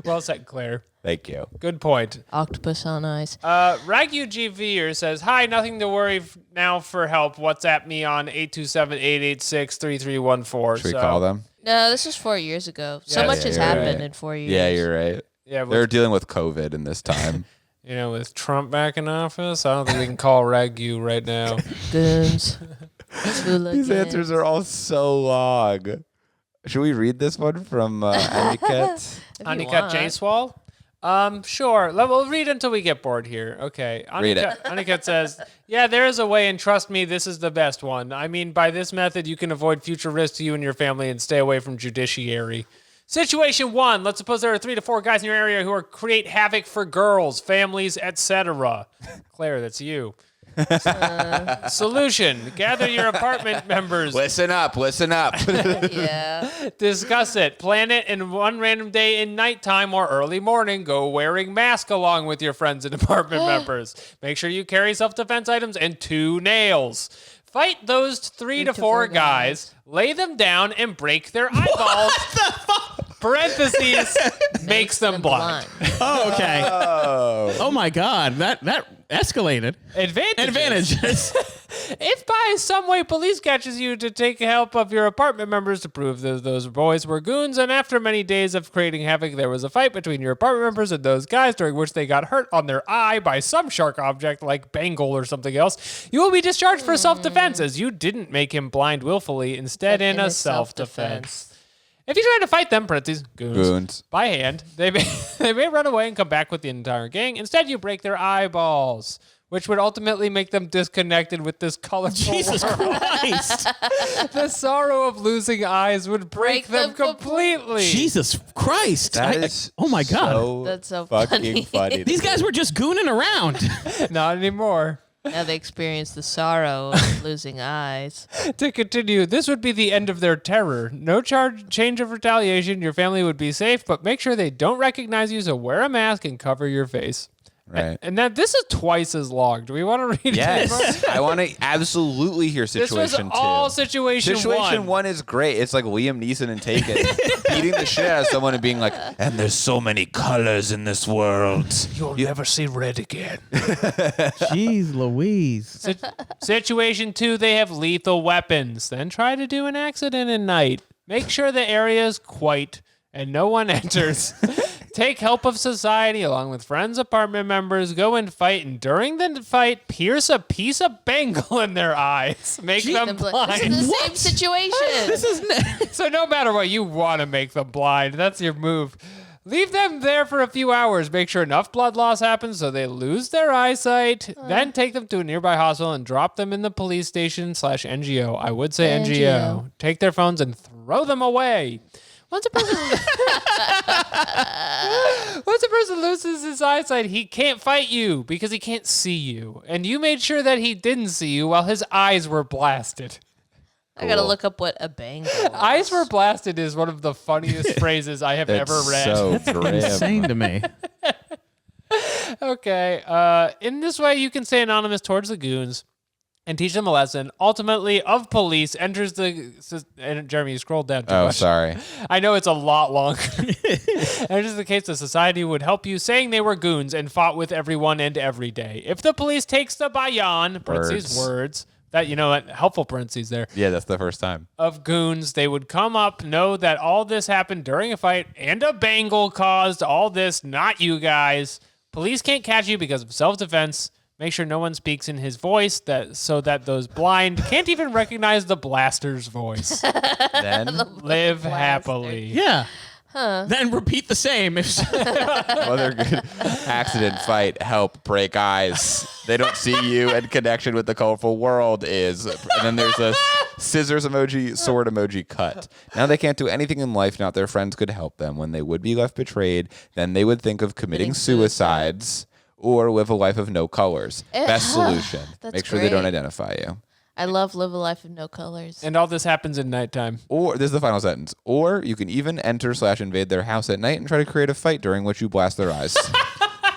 Well said, Claire. Thank you. Good point. Octopus on ice. Ragu GVer says, hi, nothing to worry now for help. WhatsApp me on 827-886-3314. Should we call them? No, this is 4 years ago. So Yeah, much yeah, has you're happened right. in 4 years. Yeah, you're right. Yeah, They're dealing with COVID in this time. with Trump back in office, I don't think we can call Ragu right now. Goons. These answers are all so long. Should we read this one from Aniket? Aniket Jaiswal? Sure. We'll read until we get bored here. Okay. Read it. Aniket says, yeah, there is a way, and trust me, this is the best one. I mean, by this method, you can avoid future risks to you and your family and stay away from judiciary. Situation 1. Let's suppose there are 3 to 4 guys in your area who create havoc for girls, families, etc. Claire, that's you. Solution. Gather your apartment members. Listen up. Yeah. Discuss it. Plan it in one random day in nighttime or early morning. Go wearing mask along with your friends and apartment members. Make sure you carry self-defense items and 2 nails. Fight those 3 to 4 guys, lay them down, and break their eyeballs. Parentheses, makes them blind. Oh, okay. Oh my God, that escalated. Advantages. If by some way police catches you to take help of your apartment members to prove that those boys were goons, and after many days of creating havoc, there was a fight between your apartment members and those guys during which they got hurt on their eye by some sharp object like Bengal or something else, you will be discharged for self-defense as you didn't make him blind willfully, instead in a self-defense. If you try to fight them, goons, by hand, they may run away and come back with the entire gang. Instead, you break their eyeballs, which would ultimately make them disconnected with this colorful Jesus world. Christ. The sorrow of losing eyes would break them completely. Jesus Christ. That is oh my God. That's so fucking funny. These guys were just gooning around. Not anymore. Now they experience the sorrow of losing eyes. To continue, this would be the end of their terror. No change of retaliation. Your family would be safe, but make sure they don't recognize you, so wear a mask and cover your face. Right. And that this is twice as long. Do we want to read it? Yes. I want to absolutely hear This situation was 2. all situation one. 1 is great. It's like Liam Neeson and Taken beating the shit out of someone and being like, and there's so many colors in this world. You'll never see red again. Jeez Louise. Situation 2, they have lethal weapons. Then try to do an accident at night. Make sure the area is quiet and no one enters. Take help of society along with friends, apartment members, go and fight, and during the fight, pierce a piece of Bengal in their eyes. Make them blind. This is the same situation. So no matter what, you want to make them blind. That's your move. Leave them there for a few hours. Make sure enough blood loss happens so they lose their eyesight. Then take them to a nearby hospital and drop them in the police station /NGO. I would say NGO. Take their phones and throw them away. Once a person loses his eyesight, he can't fight you because he can't see you. And you made sure that he didn't see you while his eyes were blasted. I gotta look up what a bangle is. Eyes were blasted is one of the funniest phrases I have ever read. So grim. Insane to me. Okay. In this way, you can stay anonymous towards the goons and teach them a lesson. Ultimately, of police enters the... And Jeremy, you scrolled down too much. Sorry. I know it's a lot longer. Enters the case the society would help you, saying they were goons and fought with everyone and every day. If the police takes the bayan, parentheses, words, that, you know what, helpful parentheses there, Yeah, that's the first time. of goons, they would come up, know that all this happened during a fight and a bangle caused all this, not you guys. Police can't catch you because of self-defense. Make sure no one speaks in his voice so that those blind can't even recognize the blaster's voice. Then Live happily. Yeah. Then repeat the same. If other good accident, fight, help, break eyes. They don't see you, and connection with the colorful world is. And then there's a scissors emoji, sword emoji, cut. Now they can't do anything in life. Not their friends could help them. When they would be left betrayed, then they would think of committing suicides or live a life of no colors. Best solution. Make sure they don't identify you. I love live a life of no colors. And all this happens at nighttime. Or, this is the final sentence, or you can even enter / invade their house at night and try to create a fight during which you blast their eyes.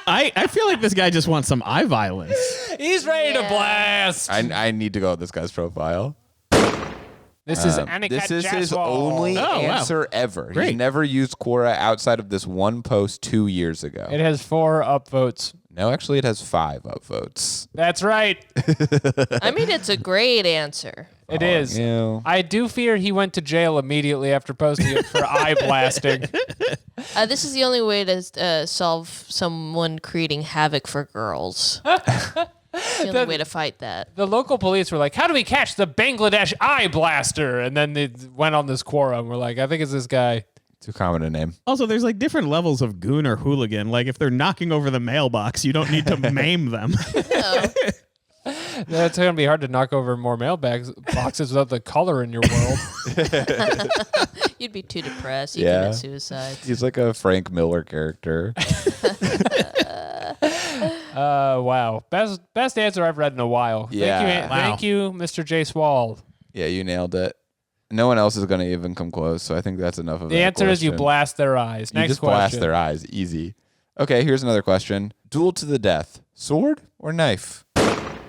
I feel like this guy just wants some eye violence. He's ready to blast. I need to go with this guy's profile. This is Aniket This is his Jaswal. only Oh, wow. answer ever. Great. He never used Quora outside of this one post 2 years ago. It has 4 upvotes. No, actually, it has 5 upvotes. That's right. I mean, it's a great answer. It is. You. I do fear he went to jail immediately after posting it for eye blasting. This is the only way to solve someone creating havoc for girls. It's the only way to fight that. The local police were like, how do we catch the Bangladesh eye blaster? And then they went on this Quora and were like, I think it's this guy. Too common a name. Also, there's like different levels of goon or hooligan. Like if they're knocking over the mailbox, you don't need to maim them. It's going to be hard to knock over more mailboxes without the color in your world. You'd be too depressed. You'd Yeah. commit suicide. He's like a Frank Miller character. Wow. Best answer I've read in a while. Yeah. Thank you, Mr. J. Swald. Yeah, you nailed it. No one else is going to even come close, so I think that's enough of The that answer is you question. blast their eyes. You Next just question. blast their eyes. Easy. Okay, here's another question. Duel to the death. Sword or knife? I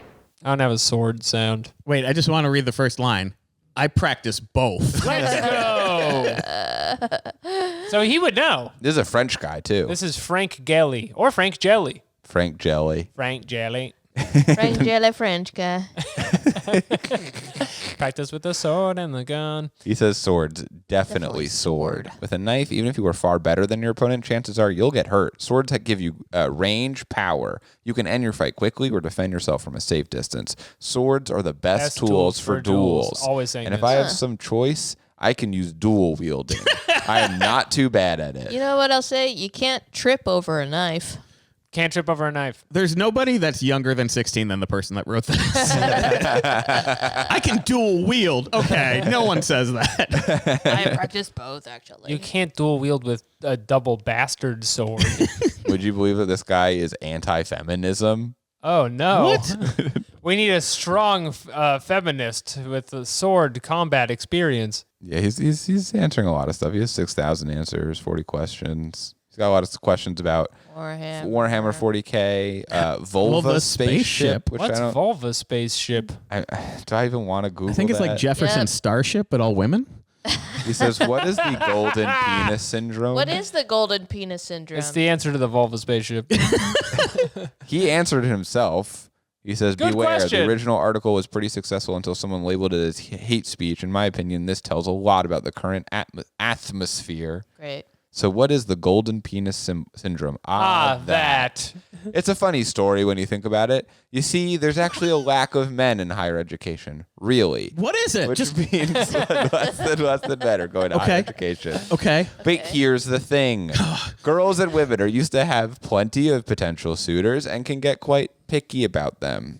don't have a sword sound. Wait, I just want to read the first line. I practice both. Let's go. So he would know. This is a French guy, too. This is Frank Gelly or Frank Jelly. Frank Jelly. Frank Jelly. Frank Jelly French guy. Practice with the sword and the gun. He says swords. Definitely sword. With a knife, even if you are far better than your opponent, chances are you'll get hurt. Swords give you range, power. You can end your fight quickly or defend yourself from a safe distance. Swords are the best tools for duels. Always saying And if this. I have some choice, I can use dual wielding. I am not too bad at it. You know what I'll say? You can't trip over a knife. Can't trip over a knife. There's nobody that's younger than 16 than the person that wrote this. I can dual wield. Okay, no one says that. I practice both, actually. You can't dual wield with a double bastard sword. Would you believe that this guy is anti-feminism? Oh, no. What? We need a strong feminist with a sword combat experience. Yeah, he's answering a lot of stuff. He has 6,000 answers, 40 questions. He's got a lot of questions about Warhammer 40K, Volva spaceship, which What's I don't. Volva spaceship? Do I even want to Google? I think it's that? like Jefferson Yep. Starship, but all women. He says, "What is the golden penis syndrome?" What is the golden penis syndrome? It's the answer to the Volva spaceship. He answered it himself. He says, Good "Beware. question. The original article was pretty successful until someone labeled it as hate speech. In my opinion, this tells a lot about the current atmosphere." Great. So, what is the golden penis syndrome? That. It's a funny story when you think about it. You see, there's actually a lack of men in higher education. Really. What is it? Which means less than men are going to higher education. Okay. But here's the thing. Girls and women are used to have plenty of potential suitors and can get quite picky about them.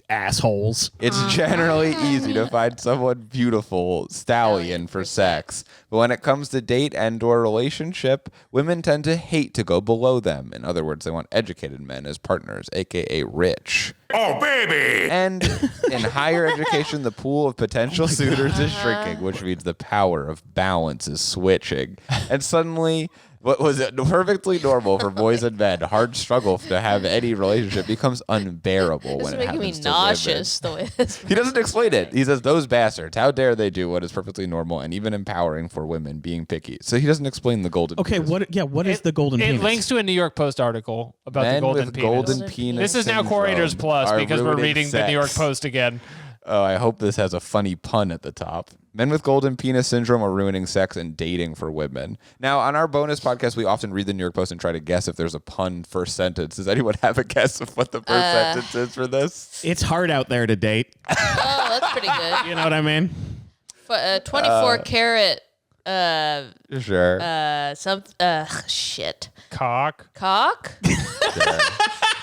Assholes. It's generally easy to find someone beautiful, stallion for sex. But when it comes to date and or relationship, women tend to hate to go below them. In other words, they want educated men as partners, aka rich. Oh, baby! And in higher education, the pool of potential suitors is shrinking, which means the power of balance is switching. And suddenly, what was it perfectly normal for boys and men, hard struggle to have any relationship becomes unbearable when it happens making me to nauseous the way this. He doesn't explain it. He says, those bastards, how dare they do what is perfectly normal and even empowering for women being picky. So he doesn't explain the golden penis. What is the golden penis? It links to a New York Post article about Men the golden with penis. golden penis This is now syndrome Quorators Plus are because we're ruining reading the New York sex. Post again. Oh, I hope this has a funny pun at the top. Men with golden penis syndrome are ruining sex and dating for women. Now, on our bonus podcast, we often read the New York Post and try to guess if there's a pun first sentence. Does anyone have a guess of what the first sentence is for this? It's hard out there to date. Oh, that's pretty good. You know what I mean? 24 karat. Sure. Shit. Cock. Cock?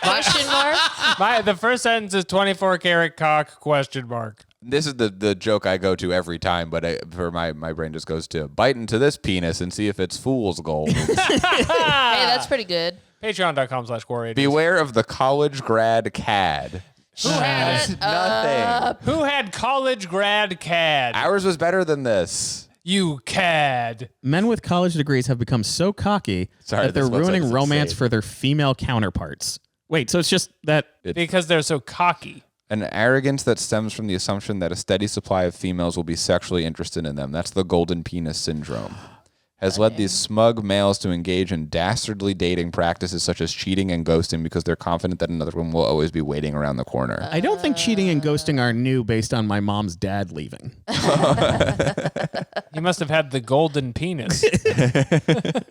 Question mark? The first sentence is 24 karat cock question mark. This is the joke I go to every time, but for my brain just goes to bite into this penis and see if it's fool's gold. Hey, that's pretty good. Patreon.com/Quorators. Beware of the college grad cad. Who had Nothing. Who had college grad cad? Ours was better than this. You cad. Men with college degrees have become so cocky Sorry, that they're this website ruining is romance insane. for their female counterparts. Wait, so it's just that Because they're so cocky. An arrogance that stems from the assumption that a steady supply of females will be sexually interested in them. That's the golden penis syndrome. Has led these smug males to engage in dastardly dating practices such as cheating and ghosting because they're confident that another one will always be waiting around the corner. I don't think cheating and ghosting are new based on my mom's dad leaving. You must have had the golden penis.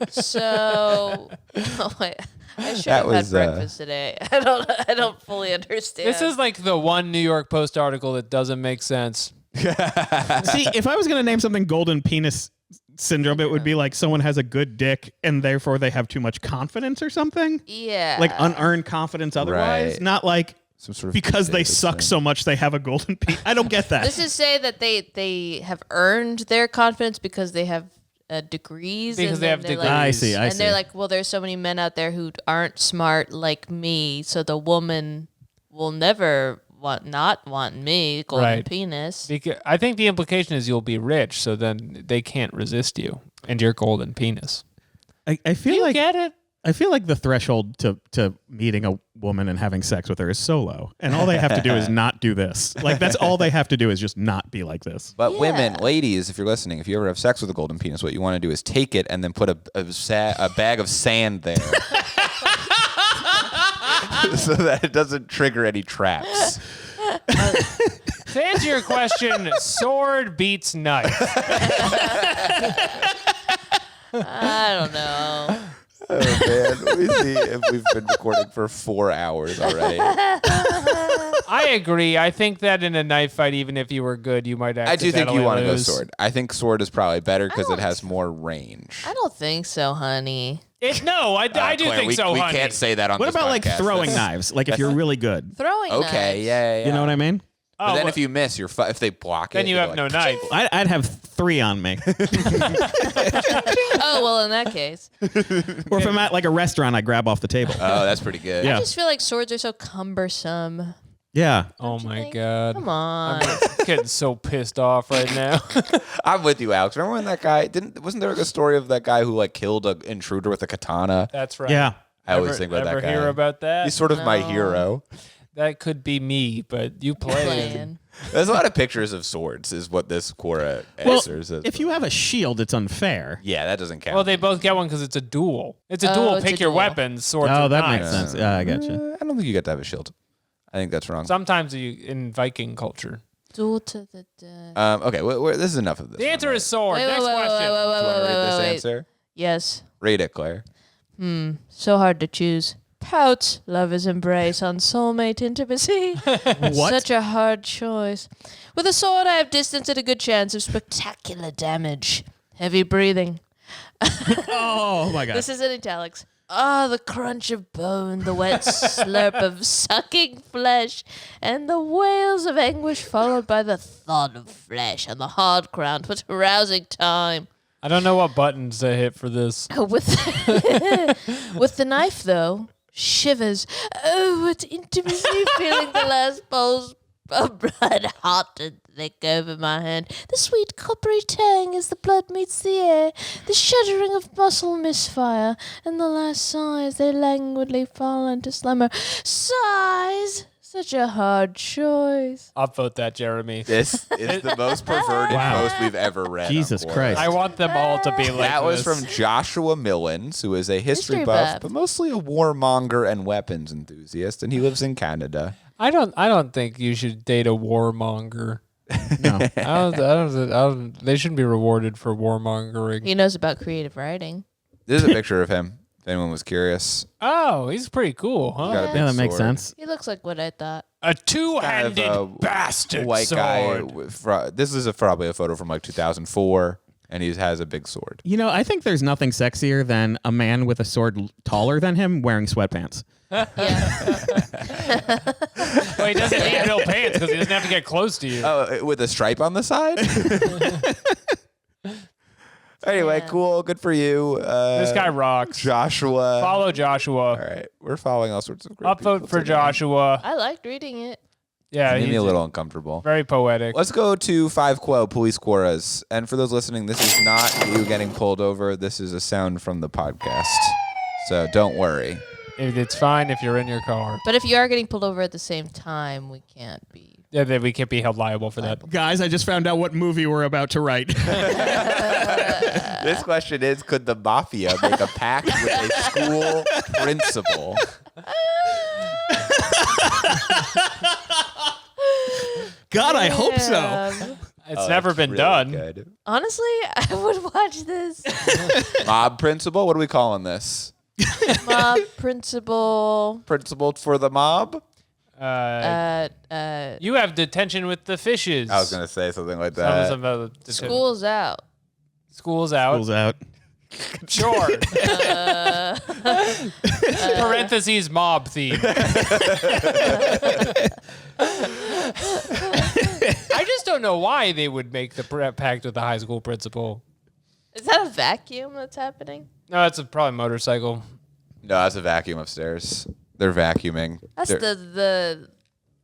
So, wait, I should That have had was, breakfast today. I don't fully understand. This is like the one New York Post article that doesn't make sense. See, if I was going to name something golden penis syndrome, it would be like someone has a good dick and therefore they have too much confidence or something. yeah, Like unearned confidence otherwise. Right. Not like Some sort of because they David suck thing. so much they have a golden penis. I don't get that. This is say that they have earned their confidence because they have degrees. Because and they then have they're degrees. I see. and they're like, well, there's so many men out there who aren't smart like me, so the woman will never not want me, golden Right. penis. Because I think the implication is you'll be rich, so then they can't resist you and your golden penis. I Do feel you like get it? I feel like the threshold to meeting a woman and having sex with her is so low. And all they have to do is not do this. Like, that's all they have to do is just not be like this. But Yeah. women, ladies, if you're listening, if you ever have sex with a golden penis, what you want to do is take it and then put a bag of sand there. So that it doesn't trigger any traps. To answer your question, sword beats knife. I don't know. Oh, man. We see if we've been recording for 4 hours already. I agree. I think that in a knife fight, even if you were good, you might I do think you accidentally want to go lose. sword. I think sword is probably better because it has more range. I don't think so, honey. No, I do Claire, think we, so, we honey. can't say that on What this about like podcast. throwing That's- knives? Like if you're really good. Throwing Okay, knives. yeah. You know what I mean? But Oh, then well, if you miss, if they block it, then you you're have no like, knife. I'd have 3 on me. Oh, well, in that case. Or if I'm at like a restaurant, I grab off the table. Oh, that's pretty good. Yeah. I just feel like swords are so cumbersome. Yeah. Oh you my think? god. Come on. I'm getting so pissed off right now. I'm with you, Alex. Remember when that guy wasn't there a story of that guy who like killed an intruder with a katana? That's right. Yeah. I always think about ever that guy. hear about that? He's sort of my No. hero. That could be me, but you play. Playing. There's a lot of pictures of swords, is what this Quora Well, answers. if you have a shield, it's unfair. Yeah, that doesn't count. Well, they both get one because it's a duel. It's a Oh, duel. it's Pick a your duel. weapons, swords Oh, or that knives. makes sense. Yeah, I got you. I don't think you get to have a shield. I think that's wrong. Sometimes in Viking culture. Duel to the death. Okay, this is enough of this. The answer is sword. Wait, Next wait, wait, question. Do you want to read this wait. answer? Yes. Read it, Claire. So hard to choose. pout, lovers embrace on soulmate intimacy. What? Such a hard choice. With a sword, I have distance and a good chance of spectacular damage. Heavy breathing. Oh my god. This is in italics. Ah, the crunch of bone, the wet slurp of sucking flesh, and the wails of anguish followed by the thud of flesh and the hard ground. What a rousing time. I don't know what buttons to hit for this. With the knife, though, shivers. Oh, what intimacy, feeling the last pulse of blood hot and thick over my hand. The sweet coppery tang as the blood meets the air. The shuddering of muscle misfire. And the last sighs, they languidly fall into slumber. Sighs! Such a hard choice. I'll vote that, Jeremy. This is the most perverted post we've ever read. Jesus on Quora. Christ. I want them all to be like That was this. from Joshua Millens, who is a history buff, but mostly a warmonger and weapons enthusiast, and he lives in Canada. I don't think you should date a warmonger. No. I don't, they shouldn't be rewarded for warmongering. He knows about creative writing. This is a picture of him, if anyone was curious. Oh, he's pretty cool, huh? He's got a big Yeah, that makes sword. sense. He looks like what I thought. A two-handed Kind of a bastard White guy. sword. This is probably a photo from like 2004, and he has a big sword. You know, I think there's nothing sexier than a man with a sword taller than him wearing sweatpants. Yeah. Well, he doesn't need no pants because he doesn't have to get close to you. Oh, with a stripe on the side? Anyway, Yeah. cool. Good for you. This guy rocks. Joshua. Follow Joshua. All right. We're following all sorts of great people Upvote for today. Joshua. I liked reading it. Yeah, Made me he's a little uncomfortable. very poetic. Let's go to 5 Quo, Police Quoras. And for those listening, this is not you getting pulled over. This is a sound from the podcast. So don't worry. It's fine if you're in your car. But if you are getting pulled over at the same time, we can't be. Yeah, that we can't be held liable for that. Guys, I just found out what movie we're about to write. This question is, could the mafia make a pact with a school principal? God, I hope so. Um, It's never been done. Good. honestly, I would watch this. Mob principal? What are we calling this? Mob principal. Principal for the mob? You have detention with the fishes. I was going to say something like that. School's out. School's out. School's out. Sure. Parentheses mob theme. I just don't know why they would make the pact with the high school principal. Is that a vacuum that's happening? No, it's probably a motorcycle. No, that's a vacuum upstairs. They're vacuuming. That's They're- the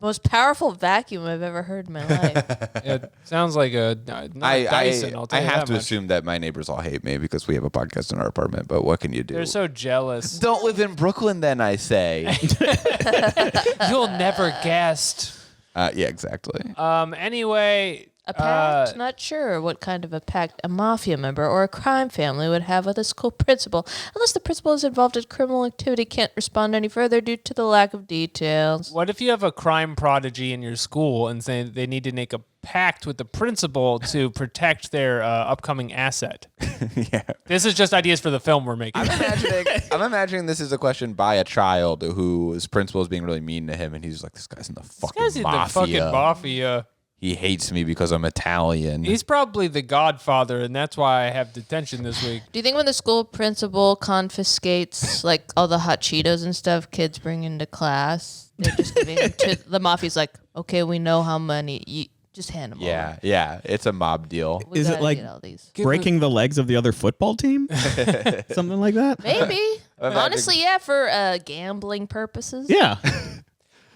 most powerful vacuum I've ever heard in my life. It sounds like a not Dyson. I'll tell I you have that to much. assume that my neighbors all hate me because we have a podcast in our apartment, but what can you do? They're so jealous. Don't live in Brooklyn then, I say. You'll never guessed. Yeah, exactly. Anyway. A pact? Not sure what kind of a pact a mafia member or a crime family would have with a school principal. Unless the principal is involved in criminal activity, can't respond any further due to the lack of details. What if you have a crime prodigy in your school and say they need to make a pact with the principal to protect their upcoming asset? Yeah. This is just ideas for the film we're making. I'm imagining this is a question by a child whose principal is being really mean to him, and he's like, "This guy's in the fucking This guy's in the mafia. fucking mafia. He hates me because I'm Italian." He's probably the godfather, and that's why I have detention this week. Do you think when the school principal confiscates like all the hot Cheetos and stuff kids bring into class, they're just giving them to the mafia's like, okay, we know how many, you just hand them yeah, it's a mob deal. over. We Is it gotta like- get all these? Breaking the legs of the other football team? Something like that? Maybe. Imagine- Honestly, yeah, for gambling purposes. Yeah.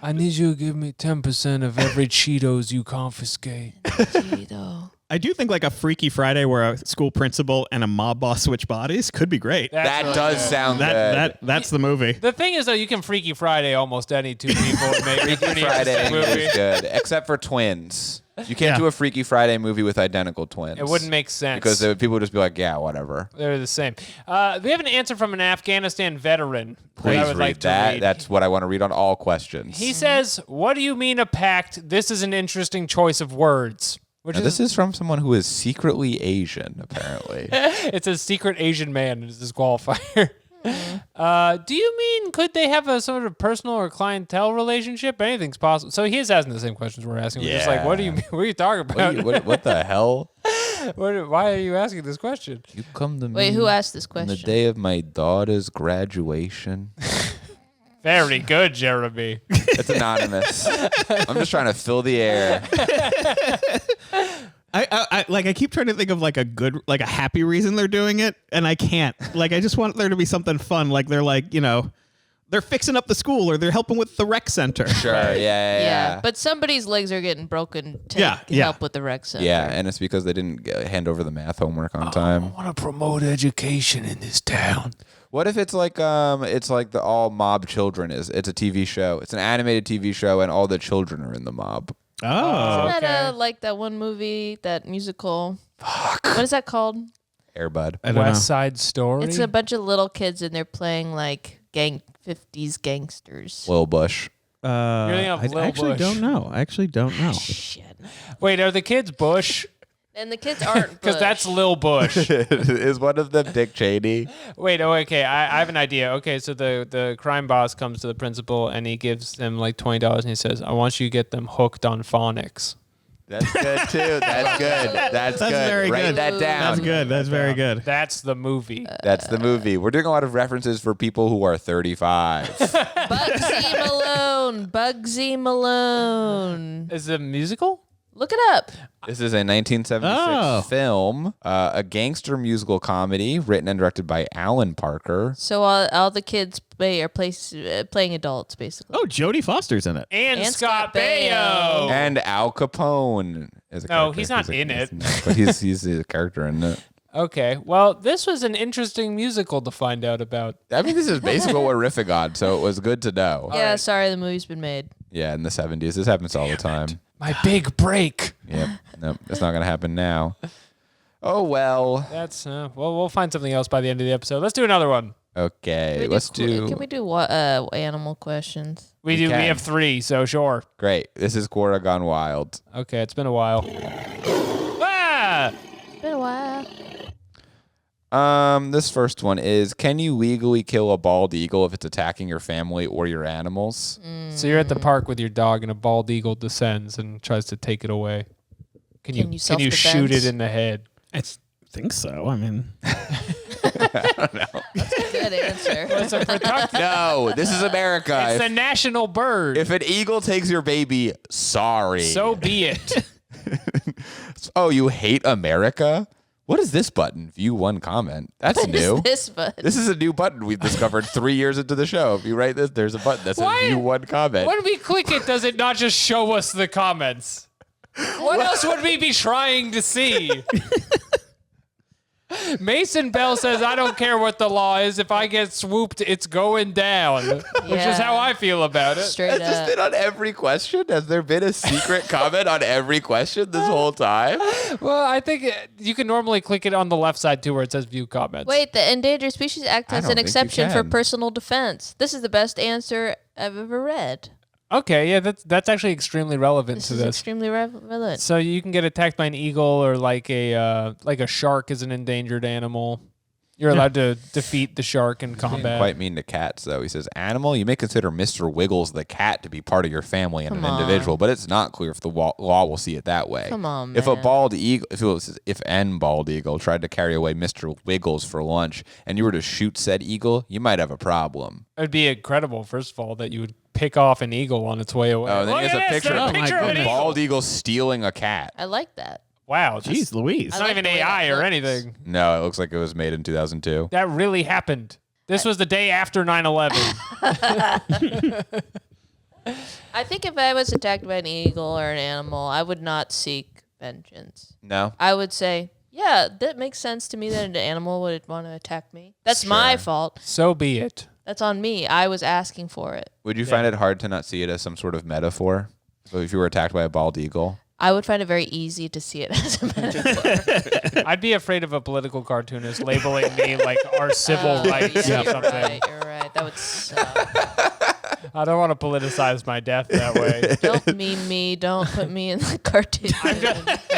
I need you to give me 10% of every Cheetos you confiscate. Cheeto. I do think like a Freaky Friday where a school principal and a mob boss switch bodies could be great. That does sound good. That's the movie. The thing is, though, you can Freaky Friday almost any two people and make it a pretty Friday interesting movie. is good, except for twins. You can't Yeah. do a Freaky Friday movie with identical twins. It wouldn't make sense. because people would just be like, "Yeah, whatever." They're the same. We have an answer from an Afghanistan veteran. that Please I would read like to that. read. That's what I want to read on all questions. He says, "What do you mean a pact? This is an interesting choice of words." Which Now, this is from someone who is secretly Asian, apparently. it's a secret Asian man is his qualifier. Do you mean could they have a sort of personal or clientele relationship? Anything's possible. So he is asking the same questions we're asking. We're just like, what do you mean? What are you talking about? What the hell? Why are you asking this question? You come to me. Wait, who asked this on the question? day of my daughter's graduation. Very good, Jeremy. It's anonymous. I'm just trying to fill the air. I keep trying to think of like a happy reason they're doing it, and I can't. Like, I just want there to be something fun. Like they're like, they're fixing up the school or they're helping with the rec center. Sure, yeah. But somebody's legs are getting broken to Yeah. help with the rec center. Yeah, and it's because they didn't hand over the math homework on time. I want to promote education in this town. What if it's like the all mob children it's a TV show. It's an animated TV show and all the children are in the mob. Oh. Isn't that Okay. like that one movie, that musical? Fuck. What is that called? Air Bud. I don't know. West Side Story. It's a bunch of little kids and they're playing like 50s gangsters. Lil Bush. thinking of I Lil actually Bush. don't know. I actually don't know. Shit. Wait, are the kids Bush? And the kids aren't Because that's Lil Bush. Is one of them Dick Cheney? Wait, okay. I have an idea. Okay, so the crime boss comes to the principal and he gives them like $20 and he says, I want you to get them hooked on phonics. That's good too. That's good. That's good. very Write good. that down. That's good. That's very good. That's the movie. That's the movie. We're doing a lot of references for people who are 35. Bugsy Malone. Bugsy Malone. Is it a musical? Look it up. This is a 1976 film, a gangster musical comedy written and directed by Alan Parker. So all the kids are playing adults, basically. Oh, Jodie Foster's in it. And Scott Scott Baio. Baio. And Al Capone is a No, character. he's not in it. But he's a character in it. Okay, well, this was an interesting musical to find out about. I mean, this is basically what we're riffing on, so it was good to know. Yeah, sorry, the movie's been made. Yeah, in the 70s. This happens all the time. My big break. Yep. Nope. That's not going to happen now. Oh, well. That's, we'll find something else by the end of the episode. Let's do another one. Okay. Can we do what animal questions? We can. have 3, so sure. Great. This is Quora Gone Wild. Okay, it's been a while. Ah! It's been a while. This first one is, can you legally kill a bald eagle if it's attacking your family or your animals? So you're at the park with your dog and a bald eagle descends and tries to take it away. Can you self-defense? shoot it in the head? I think so. I mean, Good answer. It's a protect- No, this is America. It's the national bird. If an eagle takes your baby, sorry. So be it. Oh, you hate America? What is this button? View one comment. That's new. This button. This is a new button we've discovered 3 years into the show. If you write this, there's a button that says Why- view one comment. When we click it, does it not just show us the comments? What else would we be trying to see? Mason Bell says, I don't care what the law is. If I get swooped, it's going down. Which is how I feel about it. Straight Has this up. been on every question? Has there been a secret comment on every question this whole time? Well, I think you can normally click it on the left side too where it says view comments. Wait, the Endangered Species Act I has don't an think you exception for can. personal defense. This is the best answer I've ever read. Okay, yeah, that's actually extremely relevant This to is this. extremely relevant. So you can get attacked by an eagle or like a shark is an endangered animal. You're allowed to defeat the shark in combat. Quite mean to cats, though. He says, animal, you may consider Mr. Wiggles the cat to be part of your family and Come an individual, but it's not clear if the law will see it that way. Come on, If a man. bald eagle, if an bald eagle tried to carry away Mr. Wiggles for lunch and you were to shoot said eagle, you might have a problem. It'd be incredible, first of all, that you would pick off an eagle on its way away. Oh, and then Look he has at a this, picture, there's Oh, my picture of an goodness. eagle. bald eagle stealing a cat. I like that. Wow, Jeez Louise. It's I not like even the way AI that or looks. anything. No, it looks like it was made in 2002. That really happened. This was the day after 9/11. I think if I was attacked by an eagle or an animal, I would not seek vengeance. No? I would say, yeah, that makes sense to me that an animal would want to attack me. That's my Sure. fault. So be it. That's on me. I was asking for it. Would you find it hard to not see it as some sort of metaphor? So if you were attacked by a bald eagle? I would find it very easy to see it as a metaphor. I'd be afraid of a political cartoonist labeling me like our civil rights yeah, or you're something. right. You're right. That would suck. I don't want to politicize my death that way. Don't meme me. Don't put me in the cartoon.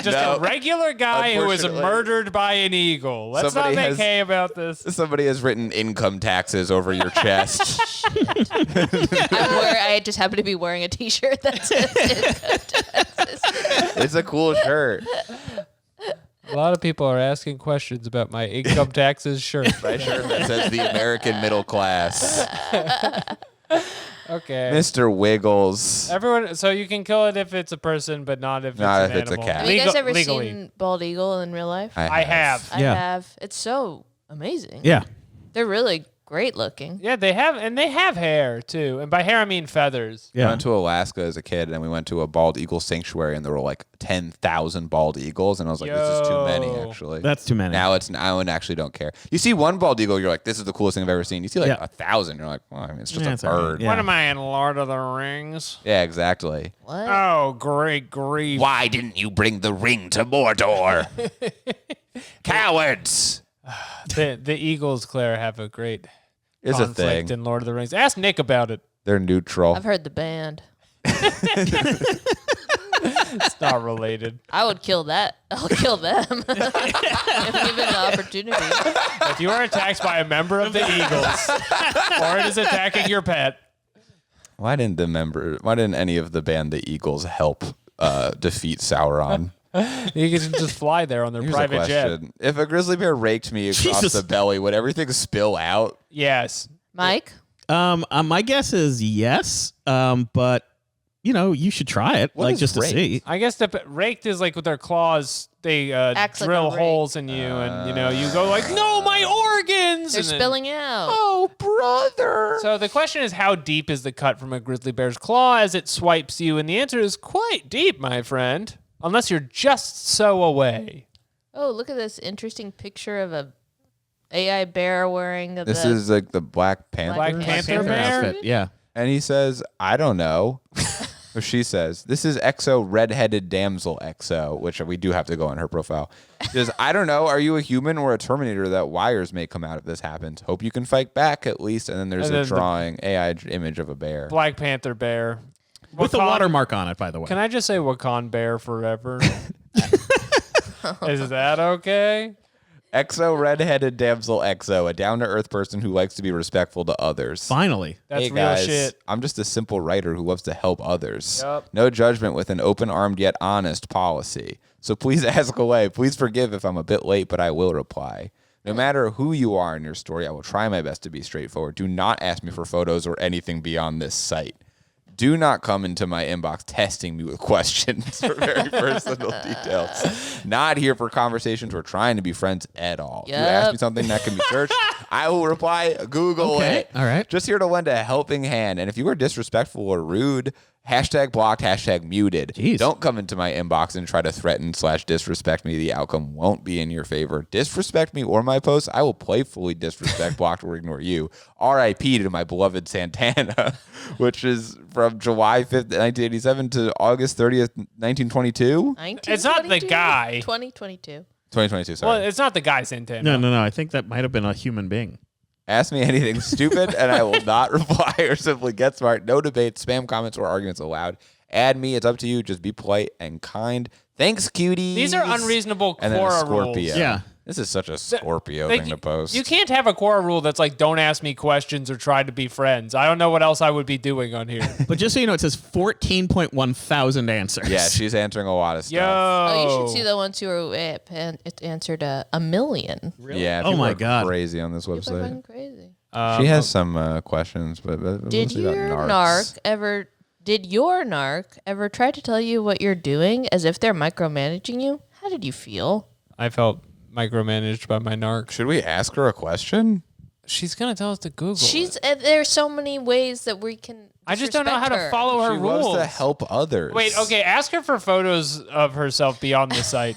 Just No. a regular guy who was Unfortunately. murdered by an eagle. Let's Somebody not make has- hay about this. Somebody has written income taxes over your chest. I just happen to be wearing a T-shirt that says It's a cool shirt. A lot of people are asking questions about my income taxes shirt. My shirt that says the American middle class. Okay. Mr. Wiggles. Everyone, so you can kill it if it's a person, but not if Not it's an if it's a animal. cat. Have you guys ever Legally. seen bald eagle in real life? I have. I Yeah. have. It's so amazing. Yeah. They're really great looking. Yeah, they have hair too, and by hair I mean feathers. I Yeah. went to Alaska as a kid, and we went to a bald eagle sanctuary, and there were like 10,000 bald eagles, and I was like, "This is too many, Yo. actually." That's too many. Now I actually don't care. You see one bald eagle, you're like, "This is the coolest thing I've ever seen." You see like Yeah. 1,000, you're like, "Well, I mean, it's just Yeah, a it's all right. bird." Yeah. What am I in Lord of the Rings? Yeah, exactly. What? Oh, great grief! Why didn't you bring the ring to Mordor? Cowards! The Eagles, Claire, have a great It's a conflict thing. in Lord of the Rings. Ask Nick about it. They're neutral. I've heard the band. It's not related. I would kill that. I'll kill them if given the opportunity. If you are attacked by a member of the Eagles, or it is attacking your pet, Why didn't any of the band the Eagles help defeat Sauron? you can just fly there on their Here's a private jet. question. If a grizzly bear raked me across Jesus. the belly, would everything spill out? Yes. Mike? My guess is yes. But you should try it, What like is just to raked? see. I guess the raked is like with their claws, they Acts like drill a rake. holes in you, and you go like, "No, my organs!" They're and then- spilling out. Oh, brother! So the question is, how deep is the cut from a grizzly bear's claw as it swipes you? And the answer is quite deep, my friend. Unless you're just so away. Oh, look at this interesting picture of a AI bear wearing the. This is like the Black Panther. Black Panther bear? outfit. Yeah. And he says, I don't know. Or she says, this is EXO redheaded damsel EXO, which we do have to go on her profile. She says, I don't know. Are you a human or a Terminator that wires may come out if this happens? Hope you can fight back at least. And then there's And a then the- drawing, AI image of a bear. Black Panther bear. With a Wakan- watermark on it, by the way. Can I just say Wakan bear forever? Is that okay? EXO redheaded damsel EXO, a down-to-earth person who likes to be respectful to others. Finally. That's Hey real guys, shit. I'm just a simple writer who loves to help others. Yup. No judgment with an open-armed yet honest policy. So please ask away. Please forgive if I'm a bit late, but I will reply. No matter who you are in your story, I will try my best to be straightforward. Do not ask me for photos or anything beyond this site. Do not come into my inbox testing me with questions for very personal details. Not here for conversations or trying to be friends at all. If you ask me Yep. something that can be searched, I will reply, Google Okay, it. all right. Just here to lend a helping hand. And if you are disrespectful or rude, #blocked, #muted. Jeez. Don't come into my inbox and try to threaten / disrespect me. The outcome won't be in your favor. Disrespect me or my posts, I will playfully disrespect, block, or ignore you. RIP to my beloved Santana, which is from July 5th, 1987 to August 30th, 1922? It's not the guy. 2022. 2022, Well, sorry. it's not the guy Santana. No. I think that might have been a human being. Ask me anything stupid, and I will not reply or simply get smart. No debate, spam comments, or arguments allowed. Add me. It's up to you. Just be polite and kind. Thanks, cuties. These are unreasonable And then a Quora Scorpio. rules. Yeah. This is such a Scorpio Like, thing to post. You can't have a Quora rule that's like, don't ask me questions or try to be friends. I don't know what else I would be doing on here. But just so you know, it says 14.1 thousand answers. Yeah, she's answering a lot of stuff. Yo. Oh, you should see the ones who are it answered a million. Yeah, Oh people my are God. crazy on this People are website. fucking crazy. She has some questions, but we'll Did see about your narcs. Did your narc ever try to tell you what you're doing as if they're micromanaging you? How did you feel? I felt micromanaged by my narc. Should we ask her a question? She's going to tell us to Google She's it. there's so many ways that we can. I just don't know how to disrespect her. follow her She rules. loves to help others. Wait, okay, ask her for photos of herself beyond the site.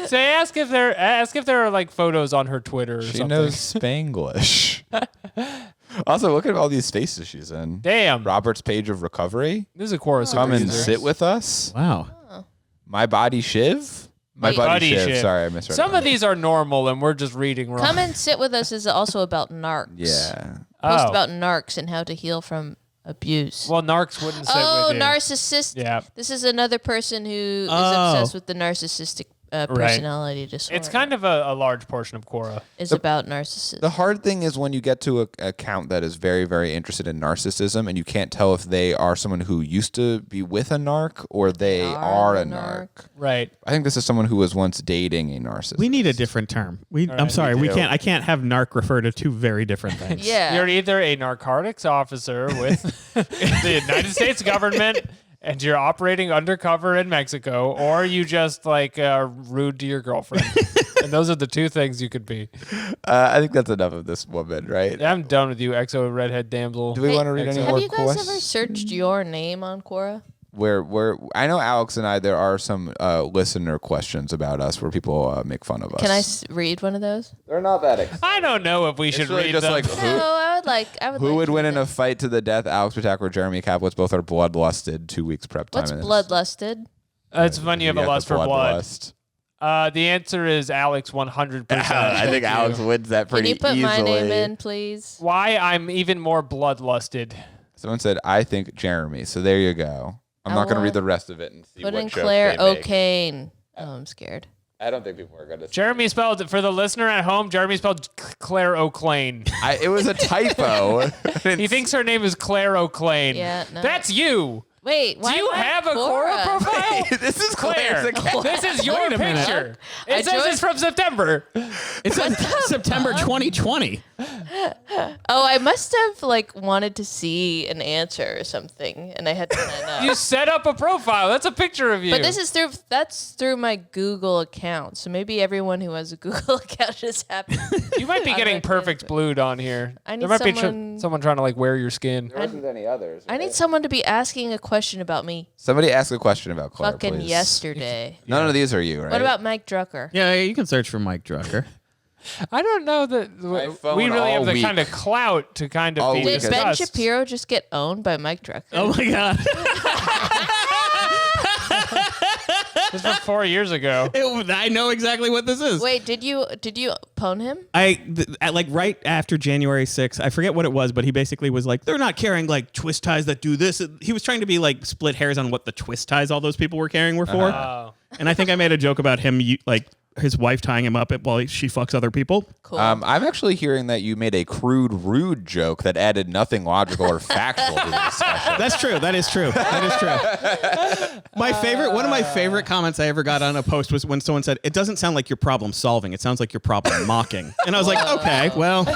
Say ask if there are like photos on her Twitter or She something. knows Spanglish. Also, look at all these spaces she's in. Damn. Robert's page of recovery. This is a Quora Come super and user. sit with us. Wow. My body shiv. My Wait. buddy Buddy shiv. shiv. Sorry, I misread. Some that. of these are normal and we're just reading wrong. Come and sit with us is also about narcs. Yeah. Post about narcs and how to heal from abuse. Well, narcs wouldn't sit with you. Narcissist. Yeah. This is another person who is obsessed with the narcissistic personality disorder. It's kind of a large portion of Quora. Is about narcissism. The hard thing is when you get to a account that is very, very interested in narcissism, and you can't tell if they are someone who used to be with a narc or they are a narc. Right. I think this is someone who was once dating a narcissist. We need a different term. I'm sorry, we can't. I can't have narc refer to two very different things. Yeah. You're either a narcotics officer with the United States government and you're operating undercover in Mexico, or you just like rude to your girlfriend. And those are the two things you could be. I think that's enough of this woman, right? I'm done with you, exo redhead damsel. Do we want to read any more Have you guys questions? ever searched your name on Quora? Where I know Alex and I, there are some listener questions about us where people make fun of us. Can I read one of those? They're not that exciting. I don't know if we should really read just them. like Who would win in a fight to the death? Alex Patak or Jeremy Kaplitz? Both are bloodlusted. 2 weeks prep time. What's bloodlusted? It's when you have a got lust the for blood. lust. The answer is Alex 100%. I think Alex wins that Can pretty you put easily. my name in, please? Why I'm even more bloodlusted. Someone said, I think Jeremy. So there you go. I'm not going to read the rest of it and see Put what in joke Claire they make. O'Kane. Oh, I'm scared. I don't think people are going to. Jeremy spelled, for the listener at home, Jeremy spelled Claire O'Clane. It was a typo. He thinks her name is Claire O'Clane. Yeah, no. That's you. Wait, why Do you am I have a Quora profile? This is Claire, Claire's account. this is your Wait a minute. picture. I It says joined- it's from September. It says September 2020. Oh, I must have wanted to see an answer or something, and I had to sign up. You set up a profile. That's a picture of you. But that's through my Google account. So maybe everyone who has a Google account just happens. You might be getting perfect blued on here. I need there might be someone- someone trying to wear your skin. There wasn't any others. I need someone to be asking a question about me Somebody ask a question about Claire, fucking please. yesterday. None of these are you, right? What about Mike Drucker? Yeah, you can search for Mike Drucker. I don't know that phone we really all have the week. kind of clout to kind of All be week. Did Ben discussed. Shapiro just get owned by Mike Drucker? Oh my god. This was 4 years ago. I know exactly what this is. Wait, did you pwn him? Right after January 6th, I forget what it was, but he basically was like, they're not carrying twist ties that do this. He was trying to be split hairs on what the twist ties all those people were carrying were for. And I think I made a joke about him, his wife tying him up while she fucks other people. Cool. I'm actually hearing that you made a crude, rude joke that added nothing logical or factual to the discussion. That's true. That is true. That is true. One of my favorite comments I ever got on a post was when someone said, "It doesn't sound like you're problem solving. It sounds like you're problem mocking." And I was like, okay, well.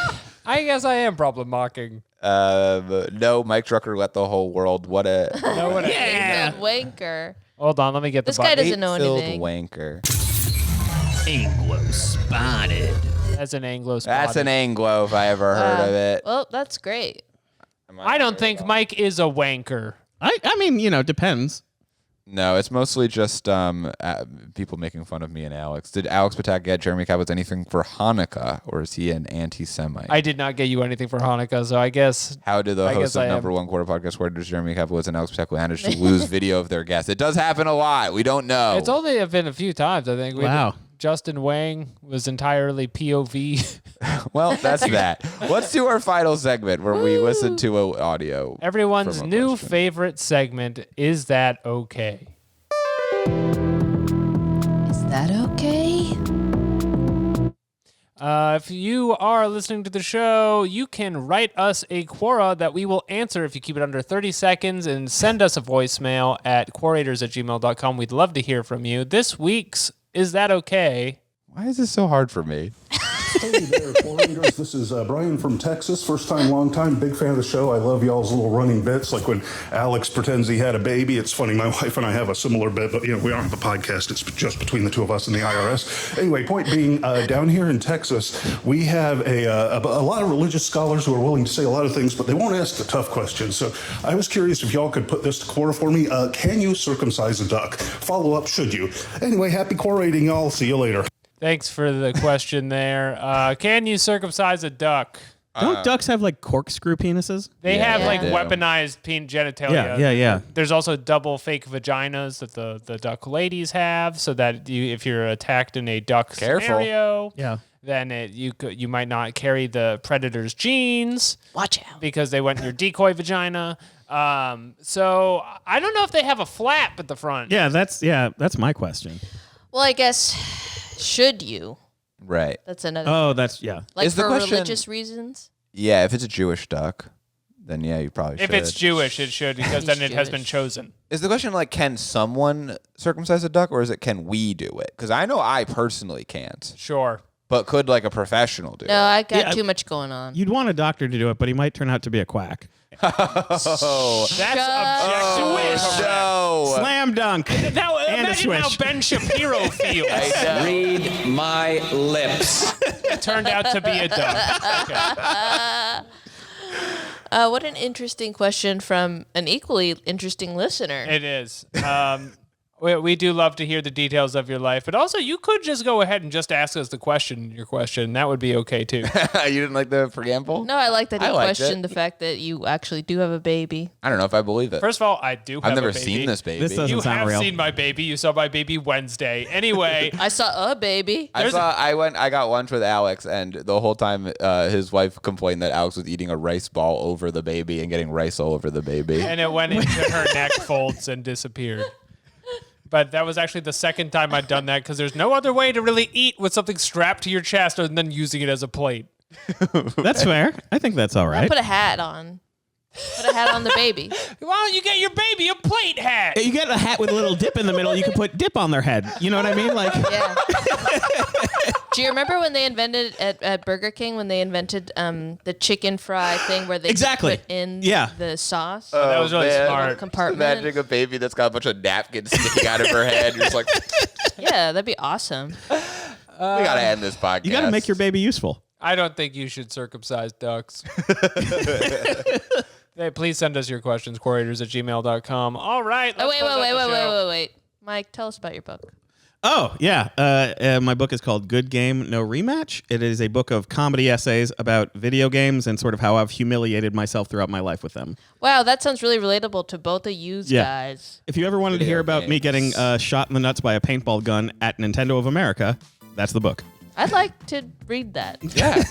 I guess I am problem mocking. No, Mike Drucker let the whole world. What a No one. He's a wanker. Hold on, let me get the This guy button. doesn't know filled anything. wanker. Anglo spotted. That's an Anglo That's an Anglo if I ever heard of it. Well, that's great. I don't think Mike is a wanker. I mean, depends. No, it's mostly just people making fun of me and Alex. Did Alex Patak get Jeremy Kaplitz anything for Hanukkah, or is he an anti-Semite? I did not get you anything for Hanukkah, so I guess. How do the I hosts guess of I number one quarter podcast, Quorators, Jeremy Kaplitz and Alex Patak, manage to lose video of their guests? It does happen a lot. We don't know. It's only been a few times, I think. Wow. Justin Wang was entirely POV. Well, that's that. Let's do our final segment where we listen to an audio. Everyone's from a new question. favorite segment, Is That Okay? Is that okay? If you are listening to the show, you can write us a Quora that we will answer if you keep it under 30 seconds and send us a voicemail at quorators@gmail.com. We'd love to hear from you. This week's Is That Okay? Why is this so hard for me? Hey there, Quorators. This is Brian from Texas. First time, long time. Big fan of the show. I love y'all's little running bits, like when Alex pretends he had a baby. It's funny. My wife and I have a similar bit, but we aren't the podcast. It's just between the two of us and the IRS. Anyway, point being, down here in Texas, we have a lot of religious scholars who are willing to say a lot of things, but they won't ask the tough questions. So I was curious if y'all could put this to Quora for me. Can you circumcise a duck? Follow up, should you? Anyway, happy Quorating, y'all. See you later. Thanks for the question there. Can you circumcise a duck? Don't ducks have corkscrew penises? They Yeah, have they do. weaponized genitalia. Yeah. There's also double fake vaginas that the duck ladies have, so that if you're attacked in a duck Careful. scenario, Yeah. then you might not carry the predator's genes. Watch out. Because they went in your decoy vagina. So I don't know if they have a flap at the front. Yeah, that's my question. Well, I guess, should you? Right. That's another. Oh, that's yeah. Like Is the for question- religious reasons? Yeah, if it's a Jewish duck, then yeah, you probably should. If it's Jewish, it should, because then He's it has been Jewish. chosen. Is the question like, can someone circumcise a duck, or is it can we do it? Because I know I personally can't, Sure. but could like a professional do No, it? I got Yeah, too much going on. You'd want a doctor to do it, but he might turn out to be a quack. Oh, That's objectively correct. no. Slam dunk. Now And a imagine how swish. Ben Shapiro feels. Read my lips. It turned out to be a duck. Okay. What an interesting question from an equally interesting listener. It is. We do love to hear the details of your life, but also you could just go ahead and just ask us your question. That would be okay too. You didn't like the preamble? No, I like that he I liked questioned it. the fact that you actually do have a baby. I don't know if I believe it. First of all, I do have I've never a baby. seen this baby. This doesn't You sound have real. seen my baby. You saw my baby Wednesday. Anyway, I saw a baby. I got lunch with Alex, and the whole time his wife complained that Alex was eating a rice ball over the baby and getting rice all over the baby. and it went into her neck folds and disappeared. But that was actually the second time I'd done that because there's no other way to really eat with something strapped to your chest other than using it as a plate. That's fair. I think that's all right. Put a hat on. Put a hat on the baby. Why don't you get your baby a plate hat? You get a hat with a little dip in the middle. You can put dip on their head. You know what I mean? Like, Yeah. Do you remember when they invented at Burger King when they invented the chicken fry thing where they Exactly. put in Yeah. the sauce? That was really smart. Compartment. Imagining a baby that's got a bunch of napkins sticking out of her head. You're just like, Yeah, that'd be awesome. we gotta end this podcast. you got to make your baby useful. I don't think you should circumcise ducks. Hey, please send us your questions, quorators@gmail.com. All right. Oh, let's close out the show. wait. Mike, tell us about your book. Oh, yeah. My book is called Good Game, No Rematch. It is a book of comedy essays about video games and sort of how I've humiliated myself throughout my life with them. Wow, that sounds really relatable to both of you Yeah. guys. If you ever wanted to hear about me getting shot in the nuts by a paintball gun at Nintendo of America, that's the book. I'd like to read that. Yeah.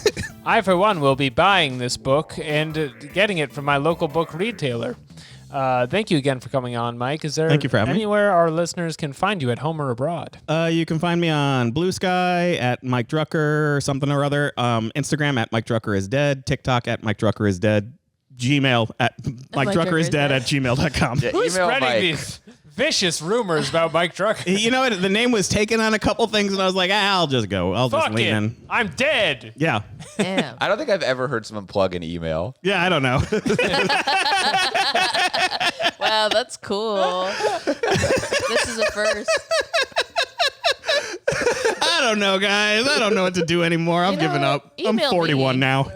I, for one, will be buying this book and getting it from my local book retailer. Thank you again for coming on, Mike. Is there Thank you for having me. anywhere our listeners can find you at home or abroad? You can find me on Blue Sky at Mike Drucker or something or other. Instagram at Mike Drucker is dead. TikTok at Mike Drucker is dead. Gmail at Mike Drucker is dead at gmail.com. Yeah, Who's email spreading Mike. these vicious rumors about Mike Drucker? You know what? The name was taken on a couple things, and I was like, I'll just go. I'll just Fuck leave it. in. I'm dead. Yeah. Damn. I don't think I've ever heard someone plug an email. Yeah, I don't know. Wow, that's cool. This is a first. I don't know, guys. I don't know what to do anymore. I'm You know giving what? up. I'm Email 41 me. now.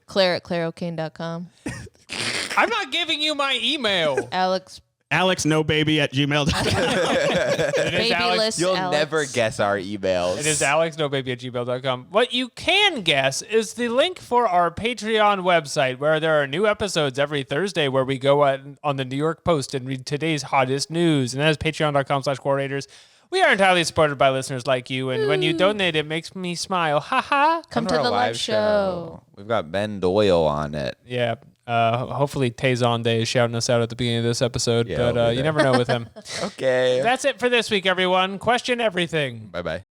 Claire at claireokane.com. I'm not giving you my email. Alex, AlexNoBaby at gmail.com. It is Alex. babyless You'll Alex. never guess our emails. It is alexnobaby@gmail.com. What you can guess is the link for our Patreon website, where there are new episodes every Thursday where we go on the New York Post and read today's hottest news. And that is patreon.com/Quorators. We are entirely supported by listeners like you, and when you donate, it makes me smile. Ha ha. Come to our the live show. We've got Ben Doyle on it. Yeah. Hopefully Tazon Day is shouting us out at the beginning of this episode, Yeah, but I'll be you there. never know with him. Okay. That's it for this week, everyone. Question everything. Bye-bye.